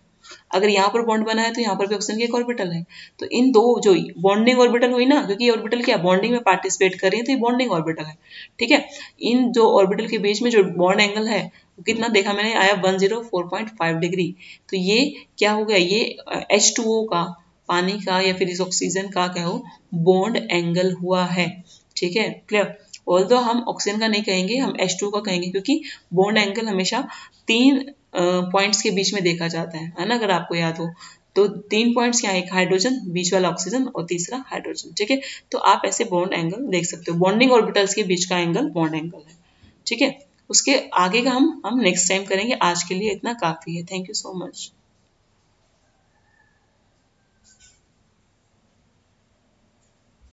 अगर यहाँ पर बॉन्ड बना है तो यहाँ पर भी ऑक्सीजन की एक ऑर्बिटल है। तो इन दो जो बॉन्डिंग ऑर्बिटल हुई ना, क्योंकि ये ऑर्बिटल क्या बॉन्डिंग में पार्टिसिपेट कर रही है, तो ये बॉन्डिंग ऑर्बिटल है, ठीक है। इन जो ऑर्बिटल के बीच में जो बॉन्ड एंगल है वो कितना देखा मैंने, आया 104.5 डिग्री। तो ये क्या हो गया, ये H2O का, पानी का या फिर इस ऑक्सीजन का क्या हो, बॉन्ड एंगल हुआ है, ठीक है, क्लियर। ऑल्दो हम ऑक्सीजन का नहीं कहेंगे, हम H2O का कहेंगे, क्योंकि बॉन्ड एंगल हमेशा 3 पॉइंट्स के बीच में देखा जाता है ना, अगर आपको याद हो। तो 3 पॉइंट्स क्या है, एक हाइड्रोजन, बीच वाला ऑक्सीजन और तीसरा हाइड्रोजन, ठीक है। तो आप ऐसे बॉन्ड एंगल देख सकते हो, बॉन्डिंग ऑर्बिटल्स के बीच का एंगल बॉन्ड एंगल है, ठीक है। उसके आगे का हम नेक्स्ट टाइम करेंगे। आज के लिए इतना काफी है। Thank you so much.